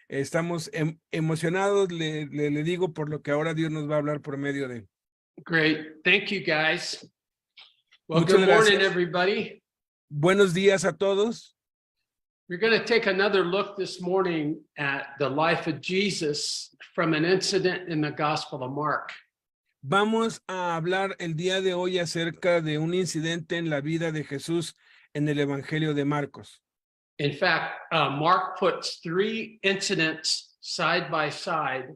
Estamos emocionados, le digo, por lo que ahora Dios nos va a hablar por medio de. Great. Thank you, guys. Well, Muchas good morning, gracias. everybody. Buenos días a todos. We're going to take another look this morning at the life of Jesus from an incident in the Gospel of Mark. Vamos a hablar el día de hoy acerca de un incidente en la vida de Jesús en el Evangelio de Marcos. In fact, Mark puts 3 incidents side by side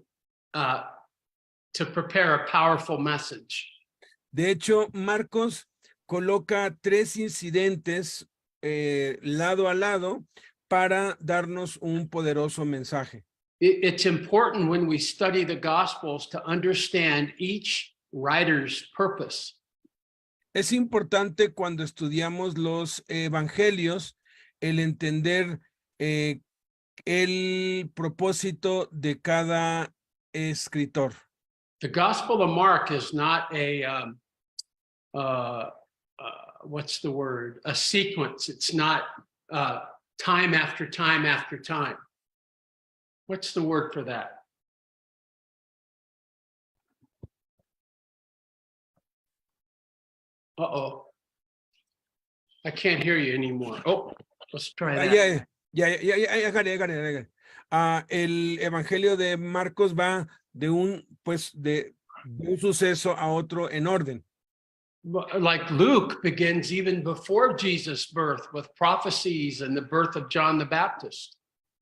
to prepare a powerful message. De hecho, Marcos coloca 3 incidentes lado a lado para darnos un poderoso mensaje. It's important when we study the Gospels to understand each writer's purpose. Es importante cuando estudiamos los evangelios el entender el propósito de cada escritor. The Gospel of Mark is not a what's the word? A sequence. It's not time after time after time. What's the word for that? Uh-oh. I can't hear you anymore. Oh, let's try that. I got it. El Evangelio de Marcos va de un suceso a otro en orden. Like Luke begins even before Jesus' birth with prophecies and the birth of John the Baptist.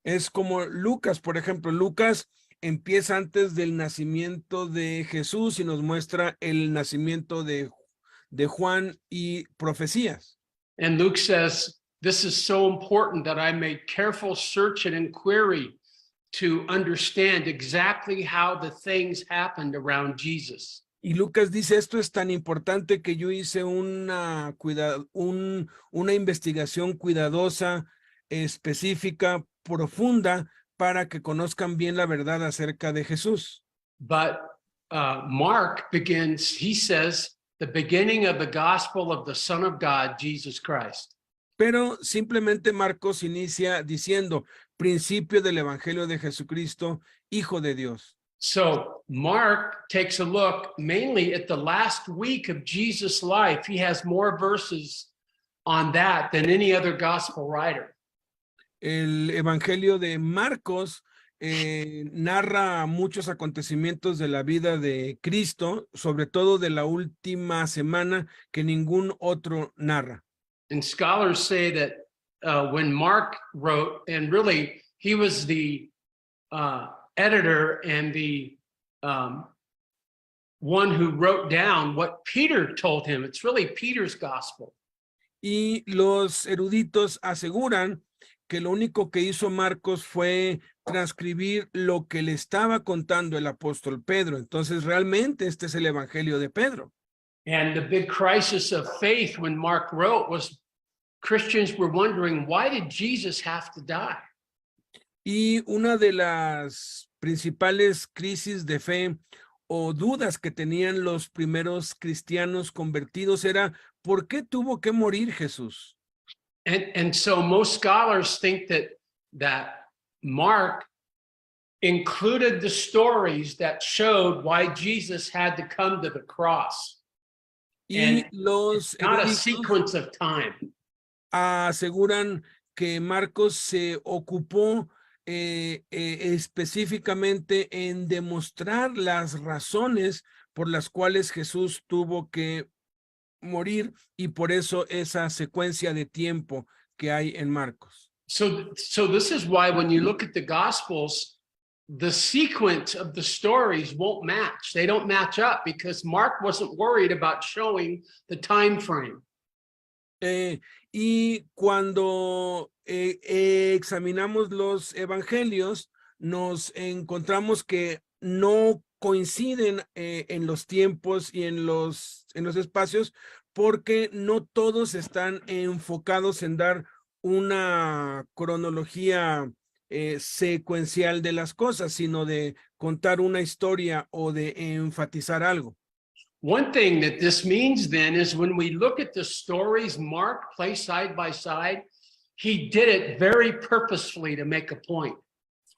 Es como Lucas, por ejemplo. Lucas empieza antes del nacimiento de Jesús y nos muestra el nacimiento de Juan y profecías. And Luke says, this is so important that I made careful search and inquiry to understand exactly how the things happened around Jesus. Y Lucas dice, esto es tan importante que yo hice una investigación cuidadosa, específica, profunda, para que conozcan bien la verdad acerca de Jesús. But Mark begins, he says, the beginning of the gospel of the Son of God, Jesus Christ. Pero simplemente Marcos inicia diciendo, principio del Evangelio de Jesucristo, Hijo de Dios. So Mark takes a look mainly at the last week of Jesus' life. He has more verses on that than any other gospel writer. El Evangelio de Marcos narra muchos acontecimientos de la vida de Cristo, sobre todo de la última semana, que ningún otro narra. And scholars say that when Mark wrote, and really he was the editor and the one who wrote down what Peter told him. It's really Peter's gospel. Y los eruditos aseguran que lo único que hizo Marcos fue transcribir lo que le estaba contando el apóstol Pedro. Entonces, realmente este es el Evangelio de Pedro. And the big crisis of faith when Mark wrote was Christians were wondering, why did Jesus have to die? Y una de las principales crisis de fe o dudas que tenían los primeros cristianos convertidos era, ¿por qué tuvo que morir Jesús? And so most scholars think that Mark included the stories that showed why Jesus had to come to the cross. Y los not a sequence of time. Aseguran que Marcos se ocupó específicamente en demostrar las razones por las cuales Jesús tuvo que morir y por eso esa secuencia de tiempo que hay en Marcos. So this is why when you look at the Gospels, the sequence of the stories won't match. They don't match up because Mark wasn't worried about showing the time frame. Y cuando examinamos los evangelios, nos encontramos que no coinciden en los tiempos y en los espacios, porque no todos están enfocados en dar una cronología secuencial de las cosas, sino de contar una historia o de enfatizar algo. One thing that this means then is when we look at the stories Mark placed side by side, he did it very purposefully to make a point.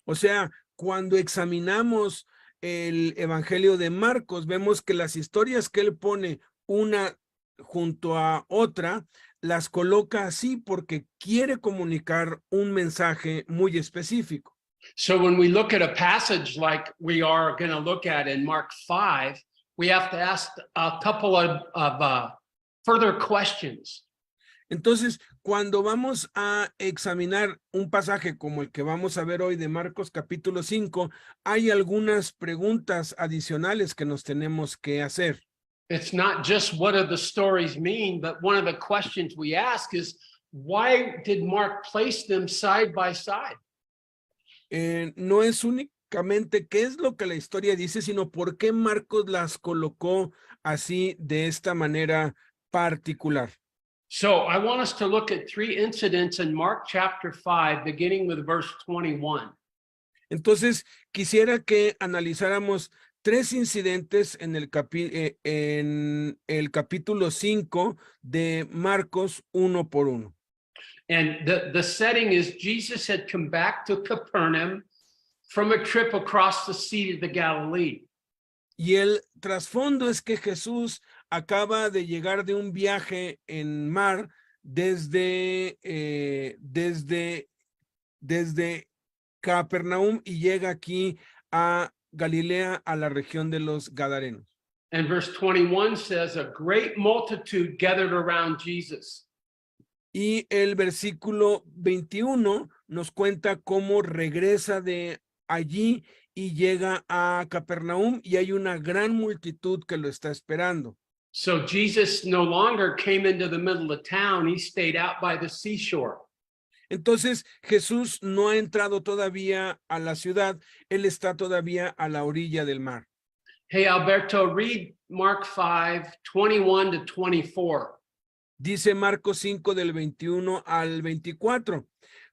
O sea, cuando examinamos el Evangelio de Marcos, vemos que las historias que él pone una junto a otra, las coloca así porque quiere comunicar un mensaje muy específico. So when we look at a passage like we are going to look at in Mark 5, we have to ask a couple of further questions. Entonces, cuando vamos a examinar un pasaje como el que vamos a ver hoy de Marcos capítulo 5, hay algunas preguntas adicionales que nos tenemos que hacer. It's not just what do the stories mean, but one of the questions we ask is, why did Mark place them side by side? No es únicamente qué es lo que la historia dice, sino por qué Marcos las colocó así de esta manera particular. So I want us to look at three incidents in Mark chapter 5, beginning with verse 21. Entonces, quisiera que analizáramos tres incidentes en el capítulo 5 de Marcos uno por uno. And the setting is Jesus had come back to Capernaum from a trip across the Sea of the Galilee. Y el trasfondo es que Jesús acaba de llegar de un viaje en mar desde Capernaum y llega aquí a Galilea, a la región de los Gadarenos. And verse 21 says, a great multitude gathered around Jesus. Y el versículo 21 nos cuenta cómo regresa de allí y llega a Capernaum y hay una gran multitud que lo está esperando. So Jesus no longer came into the middle of town. He stayed out by the seashore. Entonces Jesús no ha entrado todavía a la ciudad, él está todavía a la orilla del mar. Hey, Alberto, read Mark 5, 21 to 24. Dice Marcos 5 del 21 al 24.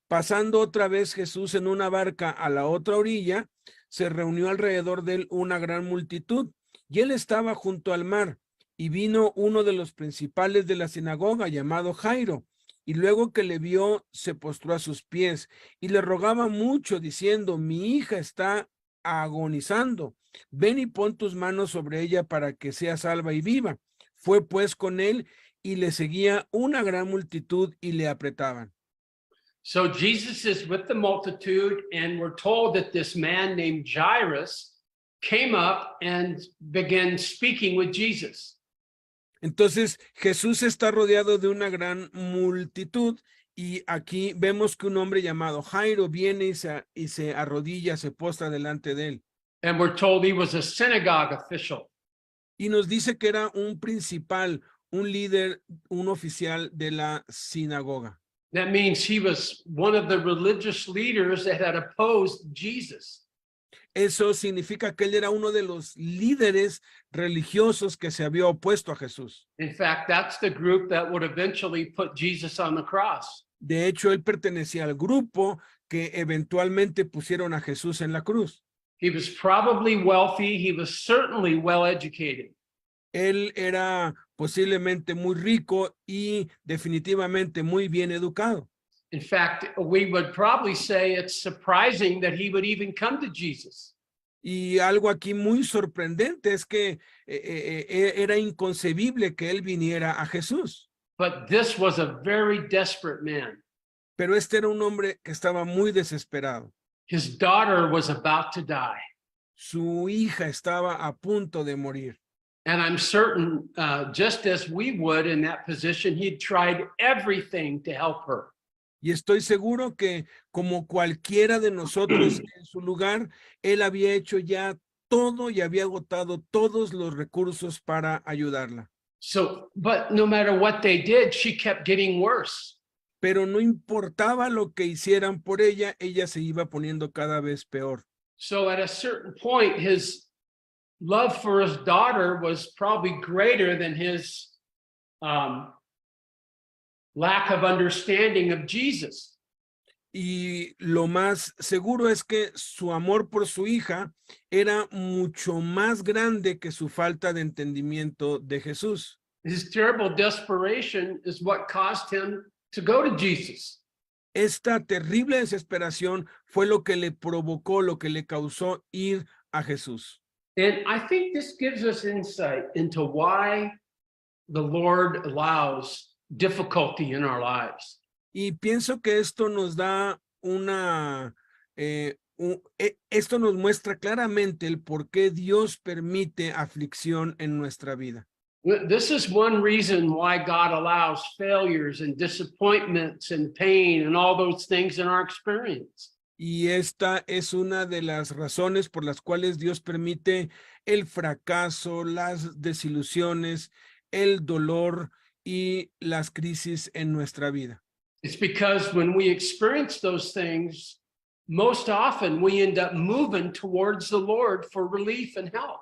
Pasando otra vez Jesús en una barca a la otra orilla, se reunió alrededor de él una gran multitud, y él estaba junto al mar, y vino uno de los principales de la sinagoga, llamado Jairo, y luego que le vio, se postró a sus pies, y le rogaba mucho, diciendo, mi hija está agonizando, ven y pon tus manos sobre ella para que sea salva y viva. Fue pues con él, y le seguía una gran multitud, y le apretaban. So Jesus is with the multitude, and we're told that this man named Jairus came up and began speaking with Jesus. Entonces Jesús está rodeado de una gran multitud y aquí vemos que un hombre llamado Jairo viene y se arrodilla, se postra delante de él. And we're told he was a synagogue official. Y nos dice que era un principal, un líder, un oficial de la sinagoga. That means he was one of the religious leaders that had opposed Jesus. Eso significa que él era uno de los líderes religiosos que se había opuesto a Jesús. In fact, that's the group that would eventually put Jesus on the cross. De hecho, él pertenecía al grupo que eventualmente pusieron a Jesús en la cruz. He was probably wealthy. He was certainly well educated. Él era posiblemente muy rico y definitivamente muy bien educado. In fact, we would probably say it's surprising that he would even come to Jesus. Y algo aquí muy sorprendente es que era inconcebible que él viniera a Jesús. But this was a very desperate man. Pero este era un hombre que estaba muy desesperado. His daughter was about to die. Su hija estaba a punto de morir. And I'm certain, just as we would in that position, he'd tried everything to help her. Y estoy seguro que como cualquiera de nosotros en su lugar, él había hecho ya todo y había agotado todos los recursos para ayudarla. So, but no matter what they did, she kept getting worse. Pero no importaba lo que hicieran por ella, ella se iba poniendo cada vez peor. So at a certain point, his love for his daughter was probably greater than his lack of understanding of Jesus. Y lo más seguro es que su amor por su hija era mucho más grande que su falta de entendimiento de Jesús. His terrible desperation is what caused him to go to Jesus. esta terrible desesperación fue lo que le provocó, lo que le causó ir a Jesús. And I think this gives us insight into why the Lord allows difficulty in our lives. Y pienso que esto nos da esto nos muestra claramente el por qué Dios permite aflicción en nuestra vida. This is one reason why God allows failures and disappointments and pain and all those things in our experience. Y esta es una de las razones por las cuales Dios permite el fracaso, las desilusiones, el dolor y las crisis en nuestra vida. It's because when we experience those things, most often we end up moving towards the Lord for relief and help.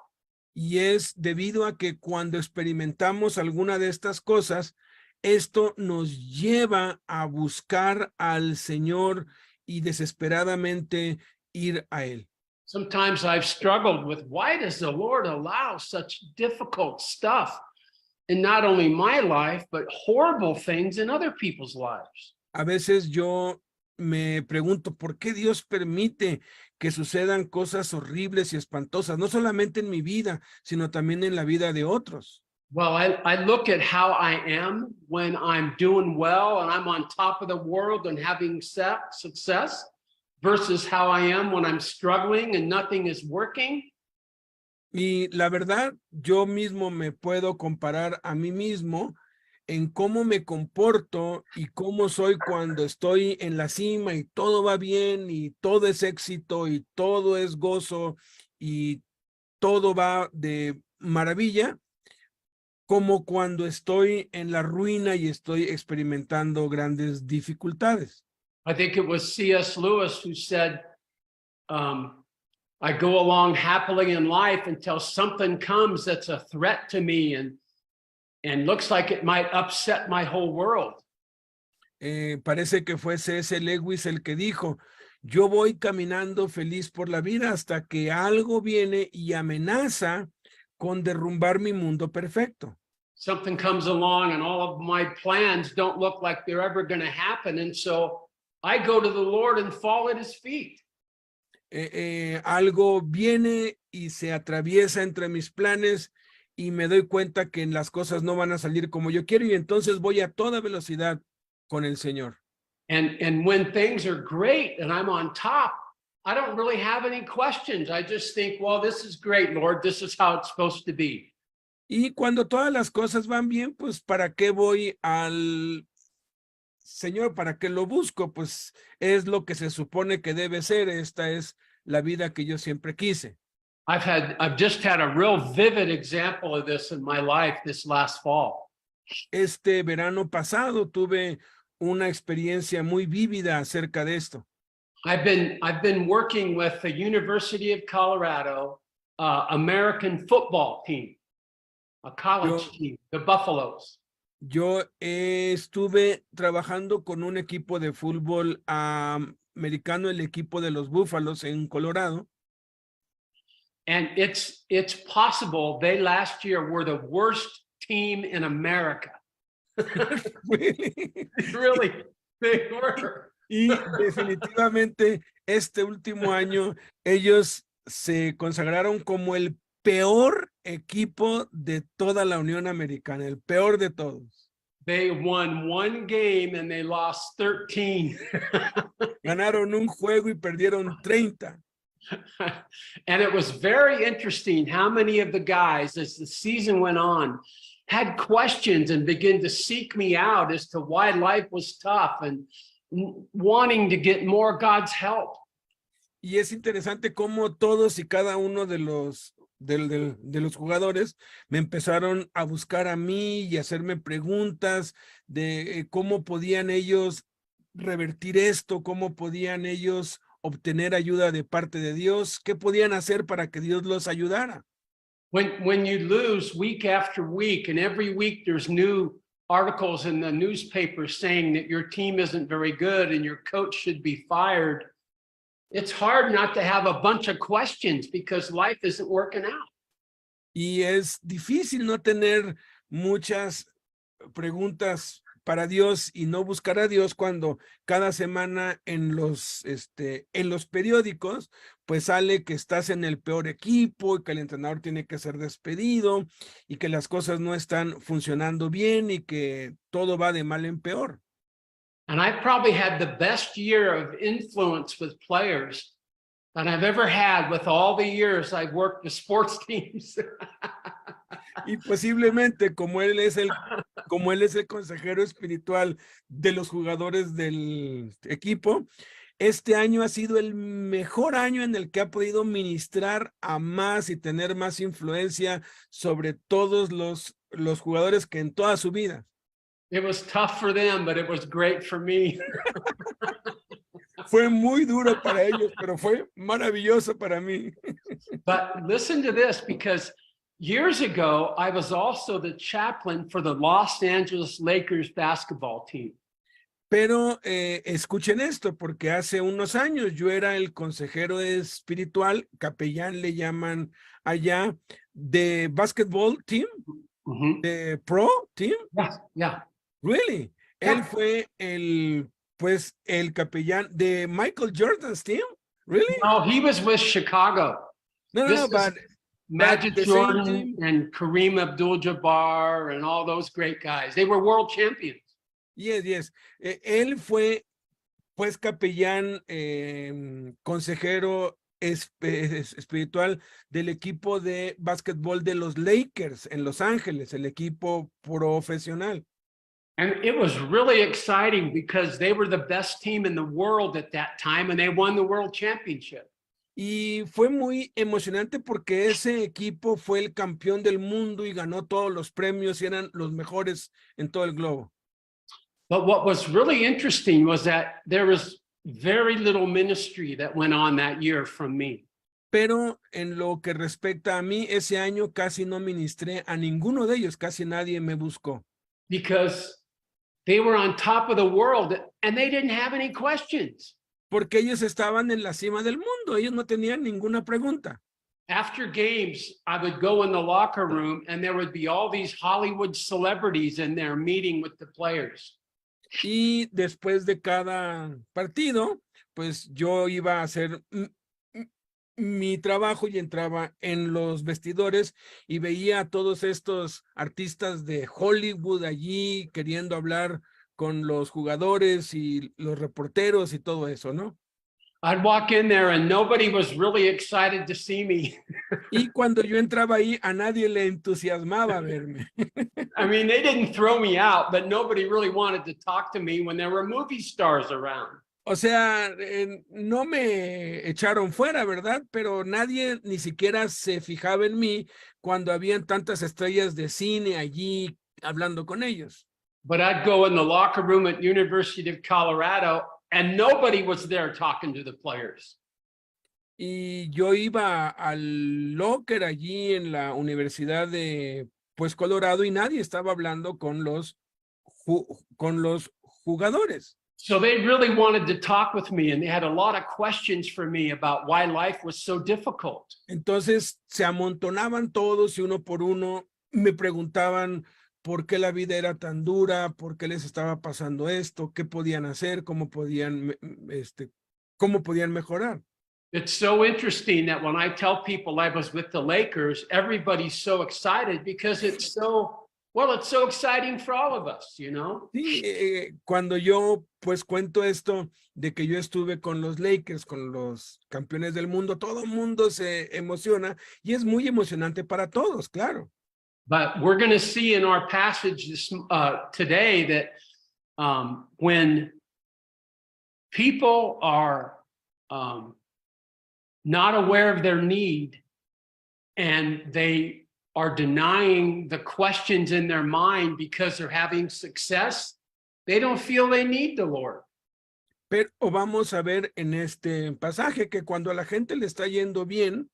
Y es debido a que cuando experimentamos alguna de estas cosas, esto nos lleva a buscar al Señor y desesperadamente ir a Él. Sometimes I've struggled with, why does the Lord allow such difficult stuff in not only my life, but horrible things in other people's lives? A veces yo me pregunto, ¿por qué Dios permite que sucedan cosas horribles y espantosas, no solamente en mi vida, sino también en la vida de otros? Well, I look at how I am when I'm doing well and I'm on top of the world and having success versus how I am when I'm struggling and nothing is working. Y la verdad, yo mismo me puedo comparar a mí mismo en cómo me comporto y cómo soy cuando estoy en la cima y todo va bien y todo es éxito y todo es gozo y todo va de maravilla, como cuando estoy en la ruina y estoy experimentando grandes dificultades. I think it was C.S. Lewis who said, I go along happily in life until something comes that's a threat to me and looks like it might upset my whole world. Parece que fue C.S. Lewis el que dijo, yo voy caminando feliz por la vida hasta que algo viene y amenaza con derrumbar mi mundo perfecto. Something comes along and all of my plans don't look like they're ever going to happen. And so I go to the Lord and fall at his feet. Algo viene y se atraviesa entre mis planes y me doy cuenta que las cosas no van a salir como yo quiero y entonces voy a toda velocidad con el Señor. And when things are great and I'm on top, I don't really have any questions. I just think, well, this is great, Lord. This is how it's supposed to be. Y cuando todas las cosas van bien, pues ¿para qué voy al Señor? ¿Para qué lo busco? Pues es lo que se supone que debe ser. Esta es la vida que yo siempre quise. I've just had a real vivid example of this in my life this last fall. Este verano pasado tuve una experiencia muy vívida acerca de esto. I've been working with the University of Colorado American football team, a college team, the Buffaloes. Yo estuve trabajando con un equipo de fútbol americano, el equipo de los Búfalos en Colorado. And it's possible they last year were the worst team in America. Really, they were. Y definitivamente este último año ellos se consagraron como el peor equipo de toda la Unión Americana, el peor de todos. They won one game and they lost 13. Ganaron un juego y perdieron 30. And it was very interesting how many of the guys, as the season went on, had questions and began to seek me out as to why life was tough and wanting to get more God's help. Y es interesante cómo todos y cada uno de los jugadores me empezaron a buscar a mí y hacerme preguntas de cómo podían ellos revertir esto, cómo podían ellos obtener ayuda de parte de Dios, qué podían hacer para que Dios los ayudara. When you lose week after week, and every week there's new articles in the newspaper saying that your team isn't very good and your coach should be fired, it's hard not to have a bunch of questions because life isn't working out. Y es difícil no tener muchas preguntas para Dios y no buscar a Dios cuando cada semana en los periódicos pues sale que estás en el peor equipo y que el entrenador tiene que ser despedido y que las cosas no están funcionando bien y que todo va de mal en peor. And I probably had the best year of influence with players that I've ever had with all the years I've worked with sports teams. Y posiblemente como él es el consejero espiritual de los jugadores del equipo, este año ha sido el mejor año en el que ha podido ministrar a más y tener más influencia sobre todos los jugadores que en toda su vida. It was tough for them, but it was great for me. Fue muy duro para ellos, pero fue maravilloso para mí. But listen to this, because years ago, I was also the chaplain for the Los Angeles Lakers basketball team. Pero escuchen esto, porque hace unos años yo era el consejero espiritual, capellán le llaman allá, de basketball team, de pro team. Yeah, yeah. Really? Yeah. Él fue el capellán de Michael Jordan's team. Really? No, he was with Chicago. No, but Magic the same Jordan team. and Kareem Abdul-Jabbar and all those great guys. They were world champions. Yes. Él fue, pues, capellán, consejero espiritual del equipo de básquetbol de los Lakers en Los Ángeles, el equipo profesional. And it was really exciting because they were the best team in the world at that time, and they won the world championship. Y fue muy emocionante porque ese equipo fue el campeón del mundo y ganó todos los premios y eran los mejores en todo el globo. But what was really interesting was that there was very little ministry that went on that year from me. Pero en lo que respecta a mí, ese año casi no ministré a ninguno de ellos, casi nadie me buscó. Because they were on top of the world and they didn't have any questions. Porque ellos estaban en la cima del mundo, ellos no tenían ninguna pregunta. After games, I would go in the locker room and there would be all these Hollywood celebrities in there meeting with the players. Y después de cada partido, pues yo iba a hacer mi trabajo y entraba en los vestidores y veía a todos estos artistas de Hollywood allí queriendo hablar con los jugadores y los reporteros y todo eso, ¿no? I'd walk in there and nobody was really excited to see me. Y cuando yo entraba ahí, a nadie le entusiasmaba verme. I mean, they didn't throw me out, but nobody really wanted to talk to me when there were movie stars around. O sea, no me echaron fuera, ¿verdad? Pero nadie ni siquiera se fijaba en mí cuando habían tantas estrellas de cine allí hablando con ellos. But I'd go in the locker room at University of Colorado and nobody was there talking to the players. Y yo iba al locker allí en la Universidad de pues Colorado y nadie estaba hablando con los jugadores. So they really wanted to talk with me and they had a lot of questions for me about why life was so difficult. Entonces se amontonaban todos y uno por uno me preguntaban por qué la vida era tan dura, por qué les estaba pasando esto, qué podían hacer, cómo podían mejorar. It's so interesting that when I tell people I was with the Lakers, everybody's so excited because it's so exciting for all of us, you know? Sí, cuando yo pues cuento esto de que yo estuve con los Lakers, con los campeones del mundo, todo el mundo se emociona y es muy emocionante para todos, claro. But we're going to see in our passage today that when people are not aware of their need and they are denying the questions in their mind because they're having success, they don't feel they need the Lord. Pero vamos a ver en este pasaje que cuando a la gente le está yendo bien,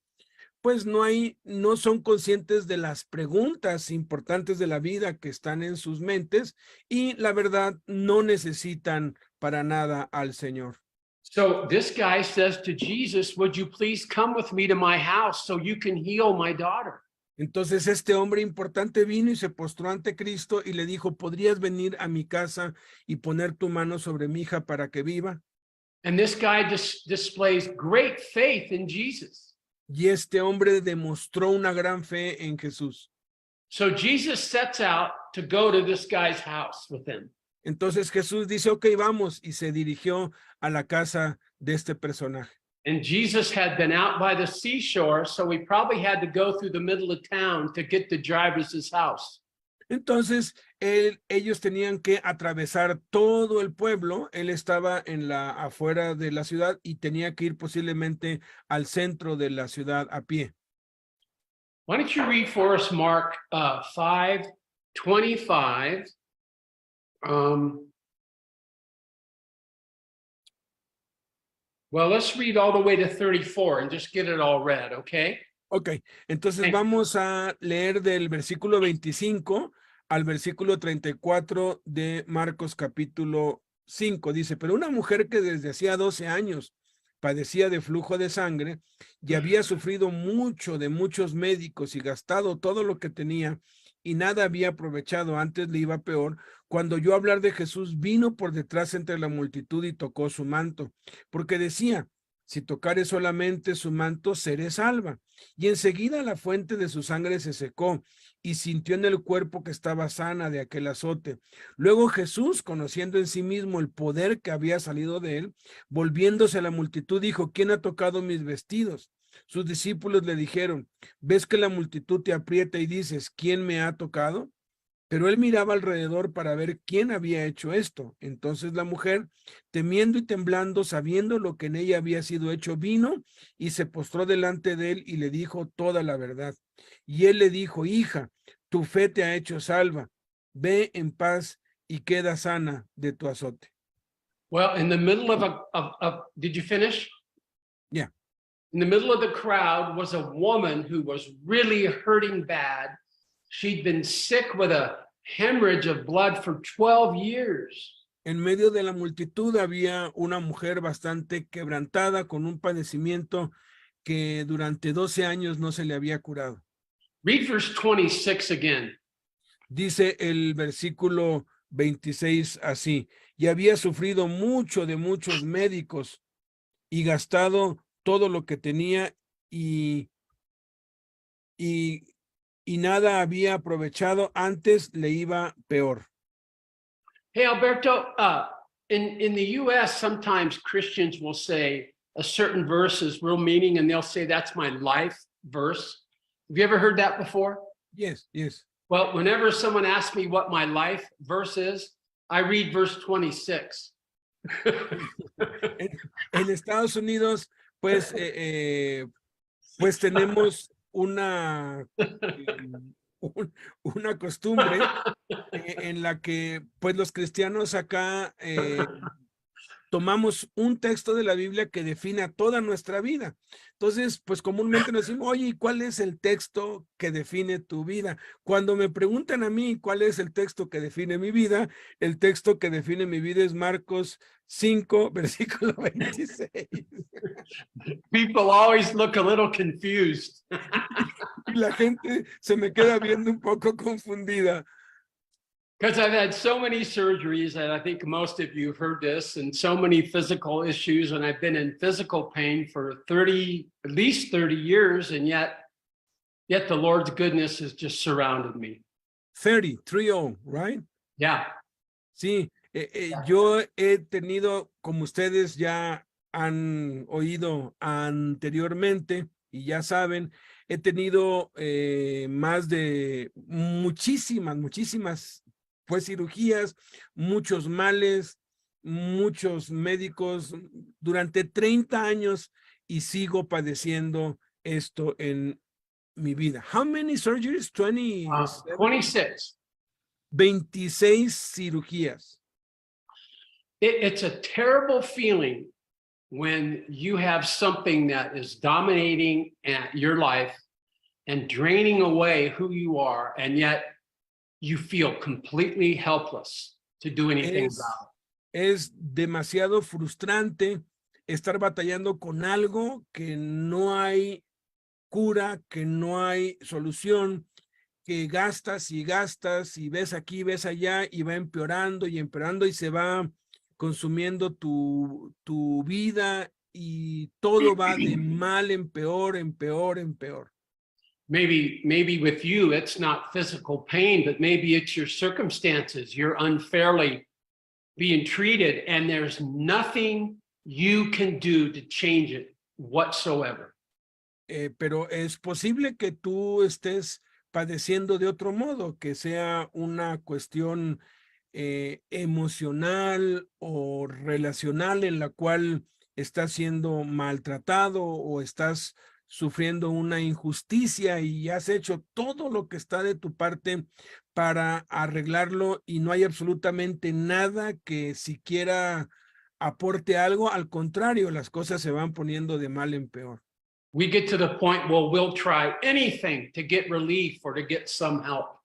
pues no son conscientes de las preguntas importantes de la vida que están en sus mentes y la verdad no necesitan para nada al Señor. So this guy says to Jesus, would you please come with me to my house so you can heal my daughter? Entonces este hombre importante vino y se postró ante Cristo y le dijo, ¿podrías venir a mi casa y poner tu mano sobre mi hija para que viva? And this guy displays great faith in Jesus. Y este hombre demostró una gran fe en Jesús. So Jesus sets out to go to this guy's house with him. Entonces Jesús dice, ok, vamos, y se dirigió a la casa de este personaje. And Jesus had been out by the seashore, so he probably had to go through the middle of town to get to Jairus' house. Entonces ellos tenían que atravesar todo el pueblo. Él estaba en la afuera de la ciudad y tenía que ir posiblemente al centro de la ciudad a pie. Why don't you read for us Mark 5:25? Well, let's read all the way to 34 and just get it all read, okay? Ok, entonces vamos a leer del versículo 25 al versículo 34 de Marcos capítulo 5. Dice, pero una mujer que desde hacía 12 años padecía de flujo de sangre y había sufrido mucho de muchos médicos y gastado todo lo que tenía y nada había aprovechado, antes le iba peor, cuando oyó hablar de Jesús, vino por detrás entre la multitud y tocó su manto, porque decía, si tocare solamente su manto, seré salva. Y enseguida la fuente de su sangre se secó y sintió en el cuerpo que estaba sana de aquel azote. Luego Jesús, conociendo en sí mismo el poder que había salido de él, volviéndose a la multitud, dijo, ¿quién ha tocado mis vestidos? Sus discípulos le dijeron, ¿ves que la multitud te aprieta y dices, ¿quién me ha tocado? Pero él miraba alrededor para ver quién había hecho esto. Entonces la mujer, temiendo y temblando, sabiendo lo que en ella había sido hecho, vino y se postró delante de él y le dijo toda la verdad. Y él le dijo, hija, tu fe te ha hecho salva. Ve en paz y queda sana de tu azote. Well, in the middle of did you finish? Yeah. In the middle of the crowd was a woman who was really hurting bad. She'd been sick with a hemorrhage of blood for 12 years. En medio de la multitud había una mujer bastante quebrantada con un padecimiento que durante 12 años no se le había curado. Read verse 26 again. Dice el versículo 26 así, y había sufrido mucho de muchos médicos y gastado todo lo que tenía y nada había aprovechado, antes le iba peor. Hey, Alberto, in the U.S., sometimes Christians will say a certain verse is real meaning, and they'll say, that's my life verse. Have you ever heard that before? Yes, yes. Well, whenever someone asks me what my life verse is, I read verse 26. En Estados Unidos, pues, pues tenemos una costumbre en la que pues los cristianos acá tomamos un texto de la Biblia que define toda nuestra vida. Entonces, pues comúnmente nos decimos, oye, ¿cuál es el texto que define tu vida? Cuando me preguntan a mí cuál es el texto que define mi vida, el texto que define mi vida es Marcos 5, versículo 26. People always look a little confused. Y la gente se me queda viendo un poco confundida. Because I've had so many surgeries, and I think most of you have heard this, and so many physical issues, and I've been in physical pain for at least 30 years, and yet the Lord's goodness has just surrounded me. 30, right? Yeah. Sí, yo he tenido, como ustedes ya han oído anteriormente y ya saben, he tenido más de muchísimas pues cirugías, muchos males, muchos médicos durante 30 años y sigo padeciendo esto en mi vida. How many surgeries? 26. 26 cirugías. It's a terrible feeling when you have something that is dominating your life and draining away who you are, and yet you feel completely helpless to do anything about it. Es demasiado frustrante estar batallando con algo que no hay cura, que no hay solución, que gastas y gastas y ves aquí, ves allá y va empeorando y se va consumiendo tu vida y todo va de mal en peor, en peor, en peor. Maybe with you, it's not physical pain, but maybe it's your circumstances. You're unfairly being treated, and there's nothing you can do to change it whatsoever. Pero es posible que tú estés padeciendo de otro modo, que sea una cuestión emocional o relacional en la cual estás siendo maltratado o estás sufriendo una injusticia y has hecho todo lo que está de tu parte para arreglarlo y no hay absolutamente nada que siquiera aporte algo, al contrario, las cosas se van poniendo de mal en peor. We get to the point where we'll try anything to get relief or to get some help.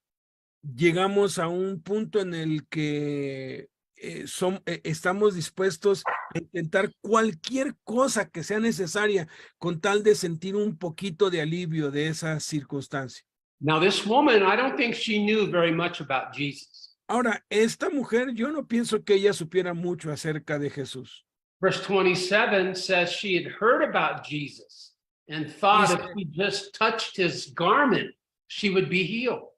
Llegamos a un punto en el que estamos dispuestos a intentar cualquier cosa que sea necesaria con tal de sentir un poquito de alivio de esa circunstancia. Now, this woman, I don't think she knew very much about Jesus. Ahora, esta mujer, yo no pienso que ella supiera mucho acerca de Jesús. Verse 27 says she had heard about Jesus and thought if she just touched his garment, she would be healed.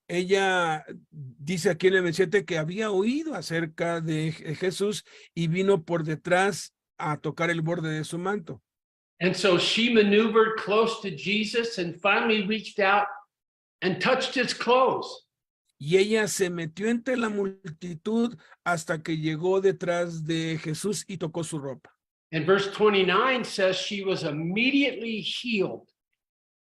Ella dice aquí en el 27 que había oído acerca de Jesús y vino por detrás a tocar el borde de su manto. And so she maneuvered close to Jesus and finally reached out and touched his clothes. Y ella se metió entre la multitud hasta que llegó detrás de Jesús y tocó su ropa. And verse 29 says she was immediately healed.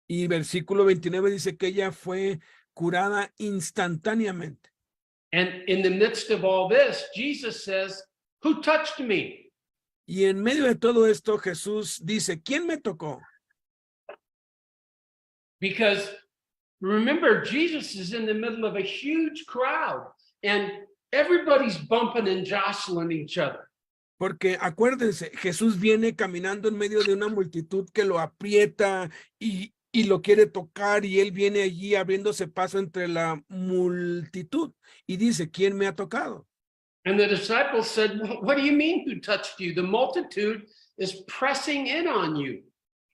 Y versículo 29 dice que ella fue curada instantáneamente. And in the midst of all this, Jesus says, "Who touched me?" Y en medio de todo esto, Jesús dice, ¿quién me tocó? Because remember, Jesus is in the middle of a huge crowd and everybody's bumping and jostling each other. Porque acuérdense, Jesús viene caminando en medio de una multitud que lo aprieta y lo quiere tocar y él viene allí abriéndose paso entre la multitud y dice, ¿quién me ha tocado? And the disciples said, "What do you mean who touched you? The multitude is pressing in on you."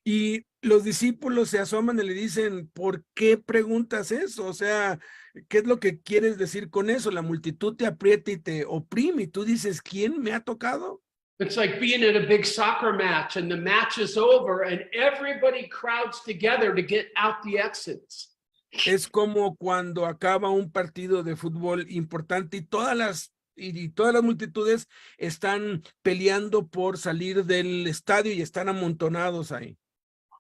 Y los discípulos se asoman y le dicen, ¿por qué preguntas eso? O sea, ¿qué es lo que quieres decir con eso? La multitud te aprieta y te oprime y tú dices, ¿quién me ha tocado? It's like being at a big soccer match and the match is over and everybody crowds together to get out the exits. Es como cuando acaba un partido de fútbol importante y todas las multitudes están peleando por salir del estadio y están amontonados ahí.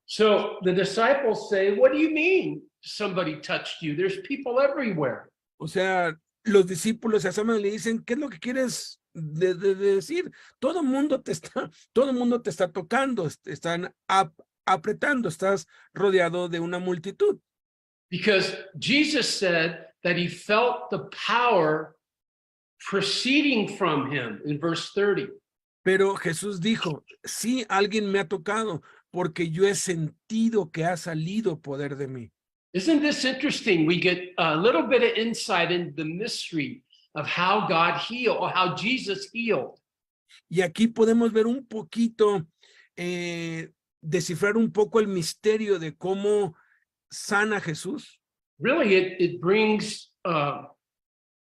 So the disciples say, "What do you mean somebody touched you? There's people everywhere." O sea, los discípulos se asoman y le dicen, ¿qué es lo que quieres de decir? Todo el mundo te está tocando, están apretando, estás rodeado de una multitud. Because Jesus said that he felt the power proceeding from him in verse 30. Pero Jesús dijo, sí, alguien me ha tocado, porque yo he sentido que ha salido poder de mí. Isn't this interesting? We get a little bit of insight into the mystery of how God healed or how Jesus healed. Y aquí podemos ver un poquito, descifrar un poco el misterio de cómo sana Jesús. Really, it brings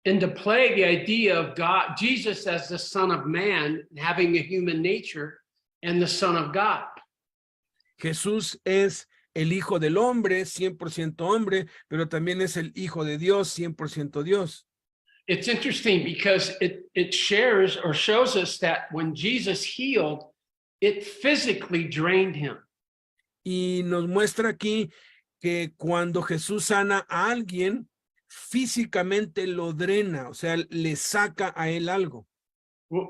into play the idea of God, Jesus as the Son of Man, having a human nature, and the Son of God. Jesús es el Hijo del Hombre, 100% hombre, pero también es el Hijo de Dios, 100% Dios. It's interesting because it shares or shows us that when Jesus healed, it physically drained him. Y nos muestra aquí que cuando Jesús sana a alguien, físicamente lo drena, o sea, le saca a él algo.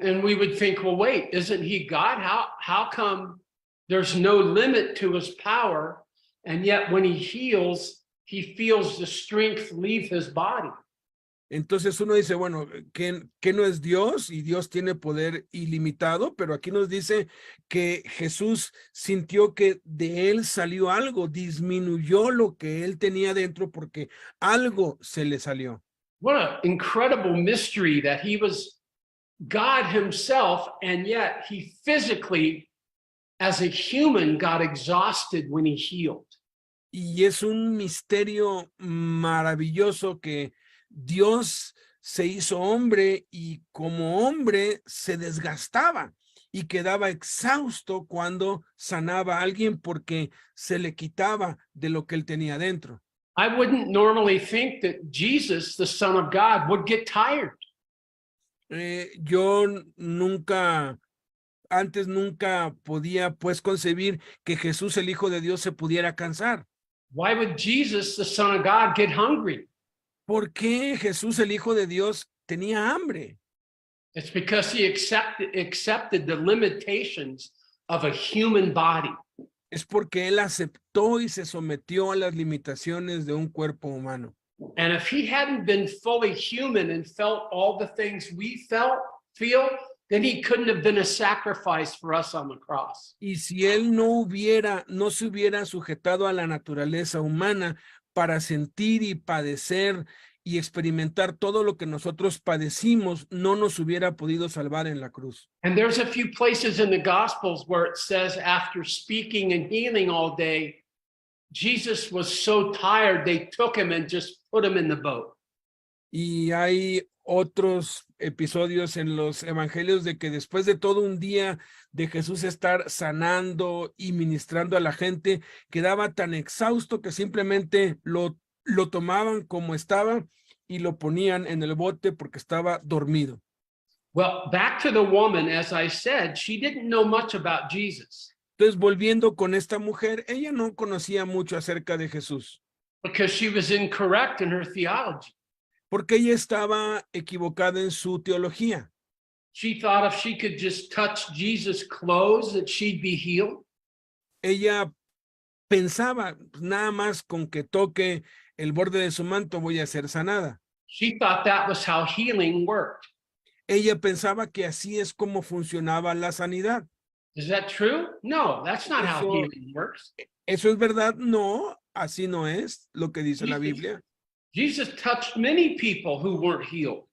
And we would think, well, wait, isn't he God? How come there's no limit to his power? And yet when he heals, he feels the strength leave his body. Entonces uno dice, bueno, ¿qué no es Dios? Y Dios tiene poder ilimitado, pero aquí nos dice que Jesús sintió que de él salió algo, disminuyó lo que él tenía dentro porque algo se le salió. What an incredible mystery that he was God himself, and yet he physically, as a human, got exhausted when he healed. Y es un misterio maravilloso que Dios se hizo hombre y como hombre se desgastaba y quedaba exhausto cuando sanaba a alguien porque se le quitaba de lo que él tenía dentro. I wouldn't normally think that Jesus, the Son of God, would get tired. Yo antes nunca podía pues concebir que Jesús, el Hijo de Dios, se pudiera cansar. Why would Jesus, the Son of God, get hungry? ¿Por qué Jesús, el Hijo de Dios, tenía hambre? It's because he accepted the limitations of a human body. Es porque él aceptó y se sometió a las limitaciones de un cuerpo humano. And if he hadn't been fully human and felt all the things we feel, then he couldn't have been a sacrifice for us on the cross. Y si él no se hubiera sujetado a la naturaleza humana para sentir y padecer y experimentar todo lo que nosotros padecimos, no nos hubiera podido salvar en la cruz. And there's a few places in the Gospels where it says after speaking and healing all day, Jesus was so tired, they took him and just put him in the boat. Y hay otros episodios en los evangelios de que después de todo un día de Jesús estar sanando y ministrando a la gente, quedaba tan exhausto que simplemente lo tomaban como estaba y lo ponían en el bote porque estaba dormido. Well, back to the woman, as I said, she didn't know much about Jesus. Entonces, volviendo con esta mujer, ella no conocía mucho acerca de Jesús. Because she was incorrect in her theology. Porque ella estaba equivocada en su teología. She thought if she could just touch Jesus' clothes that she'd be healed. Ella pensaba, nada más con que toque el borde de su manto voy a ser sanada. She thought that was how healing worked. Ella pensaba que así es como funcionaba la sanidad. Is that true? No, that's not how healing works. ¿Eso es verdad? No, así no es lo que dice la Biblia. Jesus touched many people who weren't healed.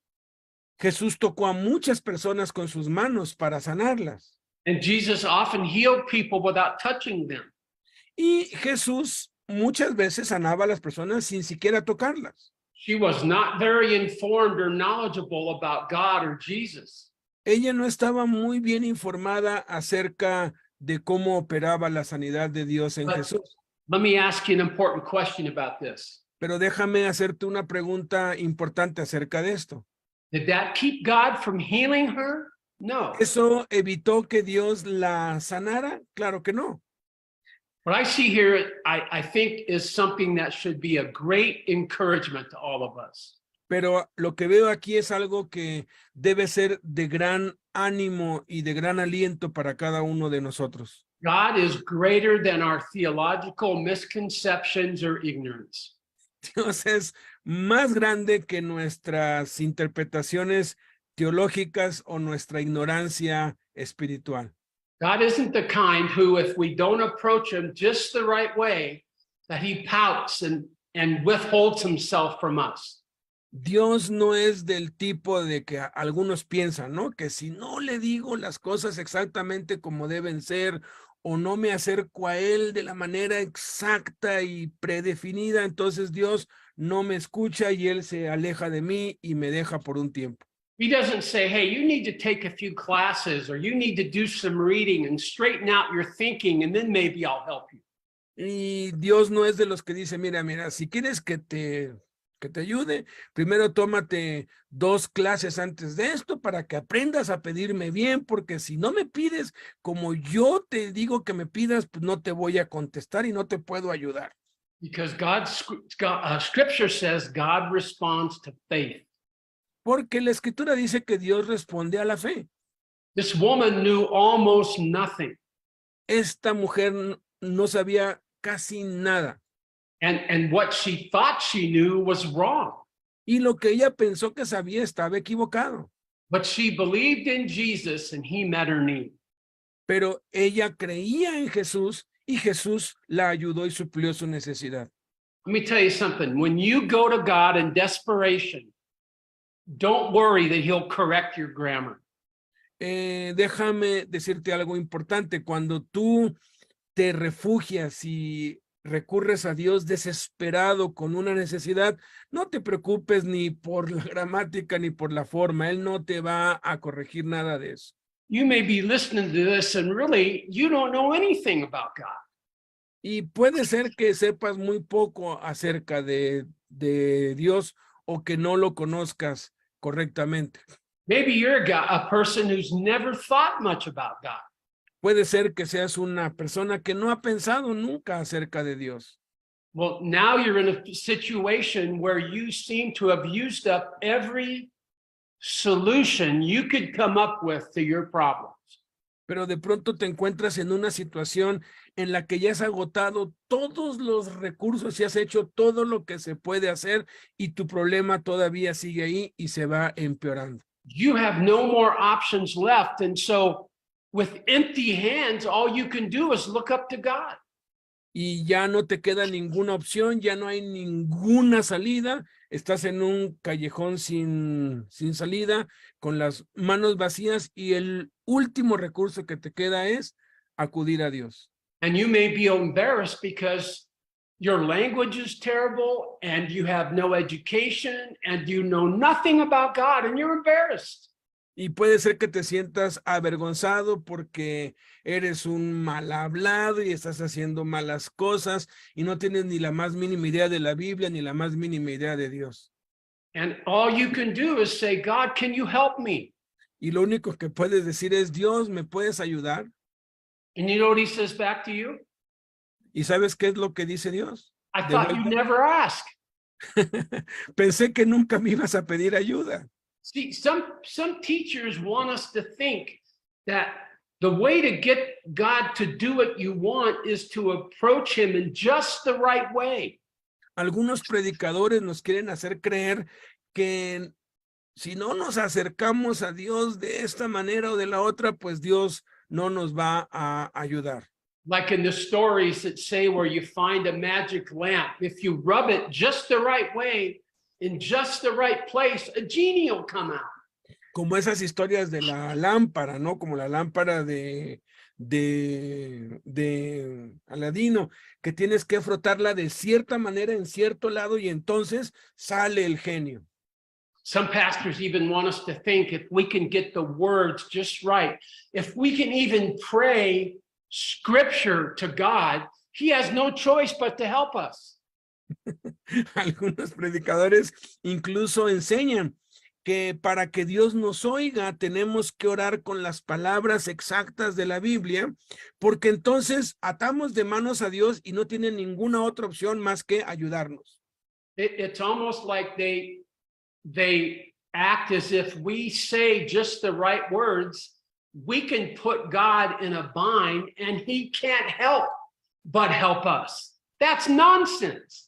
Jesús tocó a muchas personas con sus manos para sanarlas. And Jesus often healed people without touching them. Y Jesús muchas veces sanaba a las personas sin siquiera tocarlas. She was not very informed or knowledgeable about God or Jesus. Ella no estaba muy bien informada acerca de cómo operaba la sanidad de Dios en Jesús. Let me ask you an important question about this. Pero déjame hacerte una pregunta importante acerca de esto. Did that keep God from healing her? No. ¿Eso evitó que Dios la sanara? Claro que no. What I see here, I think, is something that should be a great encouragement to all of us. Pero lo que veo aquí es algo que debe ser de gran ánimo y de gran aliento para cada uno de nosotros. God is greater than our theological misconceptions or ignorance. Dios es más grande que nuestras interpretaciones teológicas o nuestra ignorancia espiritual. God isn't the kind who, if we don't approach him just the right way, that he pouts and withholds himself from us. Dios no es del tipo de que algunos piensan, ¿no? Que si no le digo las cosas exactamente como deben ser o no me acerco a él de la manera exacta y predefinida, entonces Dios no me escucha y él se aleja de mí y me deja por un tiempo. He doesn't say, hey, you need to take a few classes or you need to do some reading and straighten out your thinking and then maybe I'll help you. Y Dios no es de los que dice, mira, si quieres que te ayude, primero tómate 2 clases antes de esto para que aprendas a pedirme bien, porque si no me pides como yo te digo que me pidas, pues no te voy a contestar y no te puedo ayudar. Because Scripture says God responds to faith. Porque la Escritura dice que Dios responde a la fe. This woman knew almost nothing. Esta mujer no sabía casi nada. And what she thought she knew was wrong. Y lo que ella pensó que sabía estaba equivocado. But she believed in Jesus and he met her need. Pero ella creía en Jesús y Jesús la ayudó y suplió su necesidad. Let me tell you something. When you go to God in desperation, don't worry that he'll correct your grammar. Déjame decirte algo importante. Cuando tú te refugias y recurres a Dios desesperado con una necesidad, no te preocupes ni por la gramática ni por la forma. Él no te va a corregir nada de eso. You may be listening to this and really you don't know anything about God. Y puede ser que sepas muy poco acerca de Dios o que no lo conozcas correctamente. Maybe you're a person who's never thought much about God. Puede ser que seas una persona que no ha pensado nunca acerca de Dios. Well, now you're in a situation where you seem to have used up every solution you could come up with to your problems. Pero de pronto te encuentras en una situación en la que ya has agotado todos los recursos y has hecho todo lo que se puede hacer y tu problema todavía sigue ahí y se va empeorando. You have no more options left. And so with empty hands, all you can do is look up to God. Y ya no te queda ninguna opción, ya no hay ninguna salida, estás en un callejón sin salida, con las manos vacías y el último recurso que te queda es acudir a Dios. And you may be embarrassed because your language is terrible and you have no education and you know nothing about God and you're embarrassed. Y puede ser que te sientas avergonzado porque eres un mal hablado y estás haciendo malas cosas y no tienes ni la más mínima idea de la Biblia ni la más mínima idea de Dios. And all you can do is say, God, can you help me? Y lo único que puedes decir es, Dios, ¿me puedes ayudar? And you know what he says back to you? ¿Y sabes qué es lo que dice Dios? I thought you never ask. Pensé que nunca me ibas a pedir ayuda. See, some teachers want us to think that the way to get God to do what you want is to approach him in just the right way. Algunos predicadores nos quieren hacer creer que si no nos acercamos a Dios de esta manera o de la otra, pues Dios no nos va a ayudar. Like in the stories that say where you find a magic lamp, if you rub it just the right way, in just the right place, a genie will come out. Como esas historias de la lámpara, ¿no? Como la lámpara de Aladino, que tienes que frotarla de cierta manera en cierto lado y entonces sale el genio. Some pastors even want us to think if we can get the words just right, if we can even pray scripture to God, he has no choice but to help us. Algunos predicadores incluso enseñan que para que Dios nos oiga tenemos que orar con las palabras exactas de la Biblia, porque entonces atamos de manos a Dios y no tiene ninguna otra opción más que ayudarnos. It's almost like they act as if we say just the right words, we can put God in a bind and he can't help but help us. That's nonsense.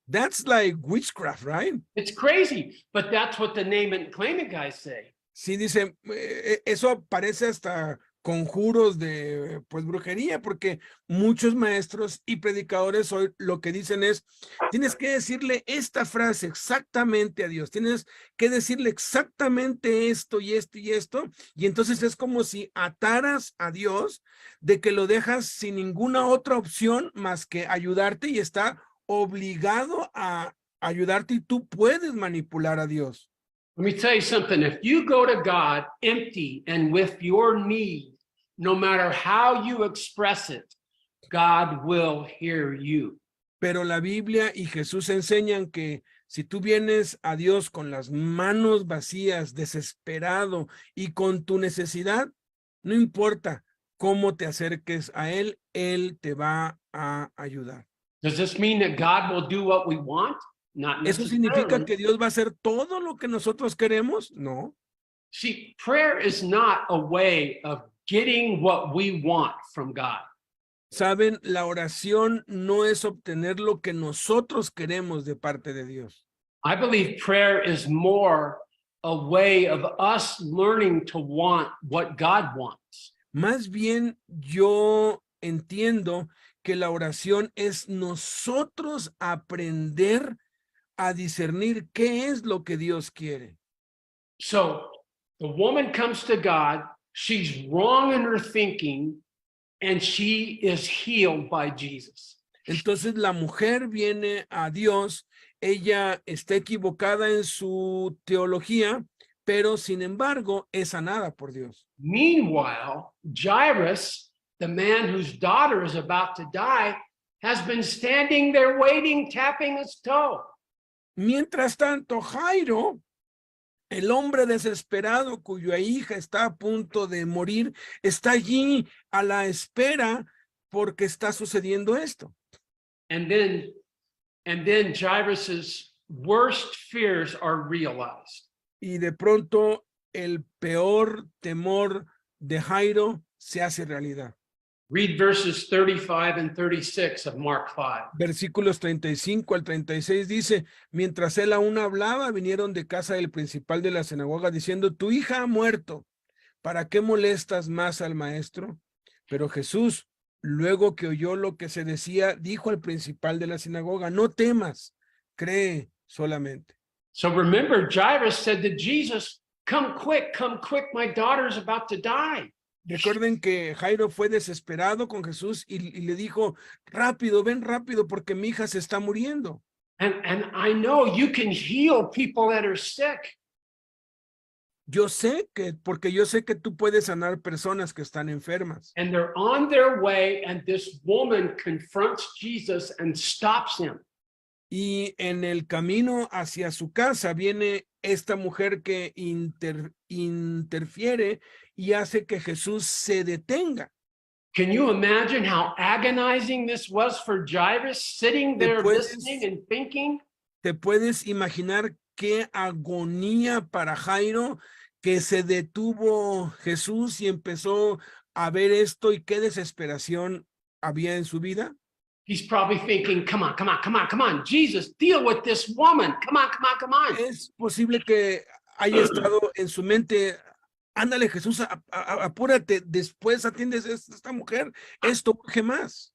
That's like witchcraft, right? It's crazy, but that's what the name it and claim it guys say. Sí, dice, eso parece hasta conjuros de, pues, brujería, porque muchos maestros y predicadores hoy lo que dicen es, tienes que decirle esta frase exactamente a Dios, tienes que decirle exactamente esto y esto y esto, y entonces es como si ataras a Dios de que lo dejas sin ninguna otra opción más que ayudarte y está obligado a ayudarte y tú puedes manipular a Dios. Let me tell you something. If you go to God empty and with your need, no matter how you express it, God will hear you. Pero la Biblia y Jesús enseñan que si tú vienes a Dios con las manos vacías, desesperado y con tu necesidad, no importa cómo te acerques a Él, Él te va a ayudar. Does this mean that God will do what we want? Not ¿Eso significa necessarily. que Dios va a hacer todo lo que nosotros queremos? No. See, prayer is not a way of getting what we want from God. Saben, la oración no es obtener lo que nosotros queremos de parte de Dios. I believe prayer is more a way of us learning to want what God wants. Más bien, yo entiendo que la oración es nosotros aprender a discernir qué es lo que Dios quiere. So the woman comes to God, she's wrong in her thinking, and she is healed by Jesus. Entonces la mujer viene a Dios, ella está equivocada en su teología, pero sin embargo es sanada por Dios. Meanwhile, Jairus, the man whose daughter is about to die, has been standing there waiting, tapping his toe. Mientras tanto, Jairo, el hombre desesperado cuya hija está a punto de morir, está allí a la espera porque está sucediendo esto. And then Jairus's worst fears are realized. Y de pronto el peor temor de Jairo se hace realidad. Read verses 35 and 36 of Mark 5. Versículos 35 al 36 dice, mientras él aún hablaba, vinieron de casa del principal de la sinagoga diciendo, tu hija ha muerto, ¿para qué molestas más al maestro? Pero Jesús, luego que oyó lo que se decía, dijo al principal de la sinagoga, no temas, cree solamente. So remember, Jairus said to Jesus, come quick, my daughter's about to die. Recuerden que Jairo fue desesperado con Jesús y le dijo, rápido, ven rápido porque mi hija se está muriendo. And I know you can heal people that are sick. Porque yo sé que tú puedes sanar personas que están enfermas. And they're on their way, and this woman confronts Jesus and stops him. Y en el camino hacia su casa viene esta mujer que interfiere y hace que Jesús se detenga. Can you imagine how agonizing this was for Jairus, sitting there listening and thinking? ¿Te puedes imaginar qué agonía para Jairo, que se detuvo Jesús y empezó a ver esto, y qué desesperación había en su vida? He's probably thinking, come on, Jesus, deal with this woman. Come on. Es posible que haya estado en su mente, ándale Jesús, apúrate, después atiendes a esta mujer, esto urge más.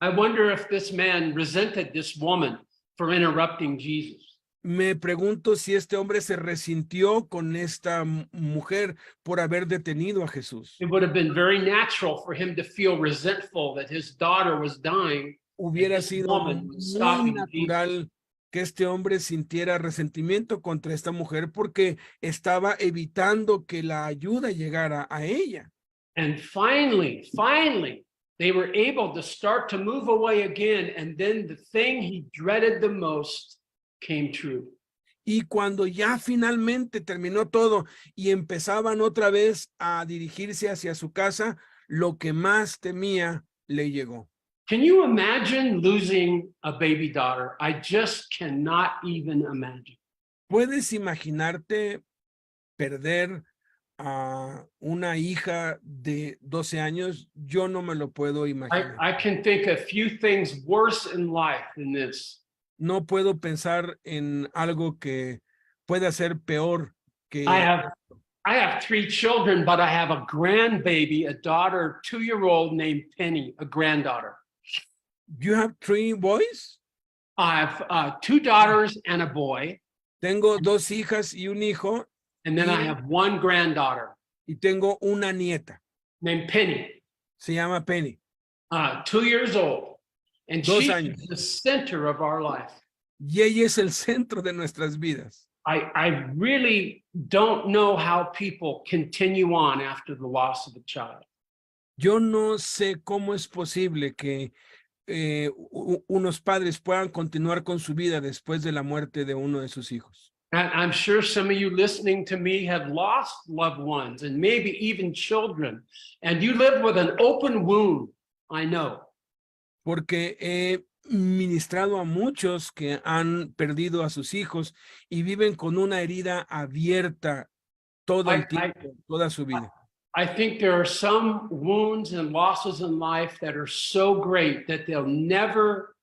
I wonder if this man resented this woman for interrupting Jesus. Me pregunto si este hombre se resintió con esta mujer por haber detenido a Jesús. It would have been very natural for him to feel resentful that his daughter was dying. Hubiera sido muy natural que este hombre sintiera resentimiento contra esta mujer porque estaba evitando que la ayuda llegara a ella. And finally, they were able to start to move away again, and then the thing he dreaded the most came true. Y cuando ya finalmente terminó todo y empezaban otra vez a dirigirse hacia su casa, lo que más temía le llegó. Can you imagine losing a baby daughter? I just cannot even imagine. ¿Puedes imaginarte perder a una hija de 12 años? Yo no me lo puedo imaginar. I can think a few things worse in life than this. No puedo pensar en algo que pueda ser peor que... I have 3 children, but I have a grandbaby, a daughter, 2-year-old named Penny, a granddaughter. You have 3 boys? I have 2 daughters and a boy. Tengo 2 hijas y un hijo. And then I have 1 granddaughter. Y tengo una nieta. Named Penny. Se llama Penny. 2 years old. And she's the center of our life. Y ella es el centro de nuestras vidas. I really don't know how people continue on after the loss of a child. Yo no sé cómo es posible que unos padres puedan continuar con su vida después de la muerte de uno de sus hijos. And I'm sure some of you listening to me have lost loved ones and maybe even children, and you live with an open wound, I know. Porque he ministrado a muchos que han perdido a sus hijos y viven con una herida abierta todo el tiempo, toda su vida. I think there are some wounds and losses in life that are so great that they'll never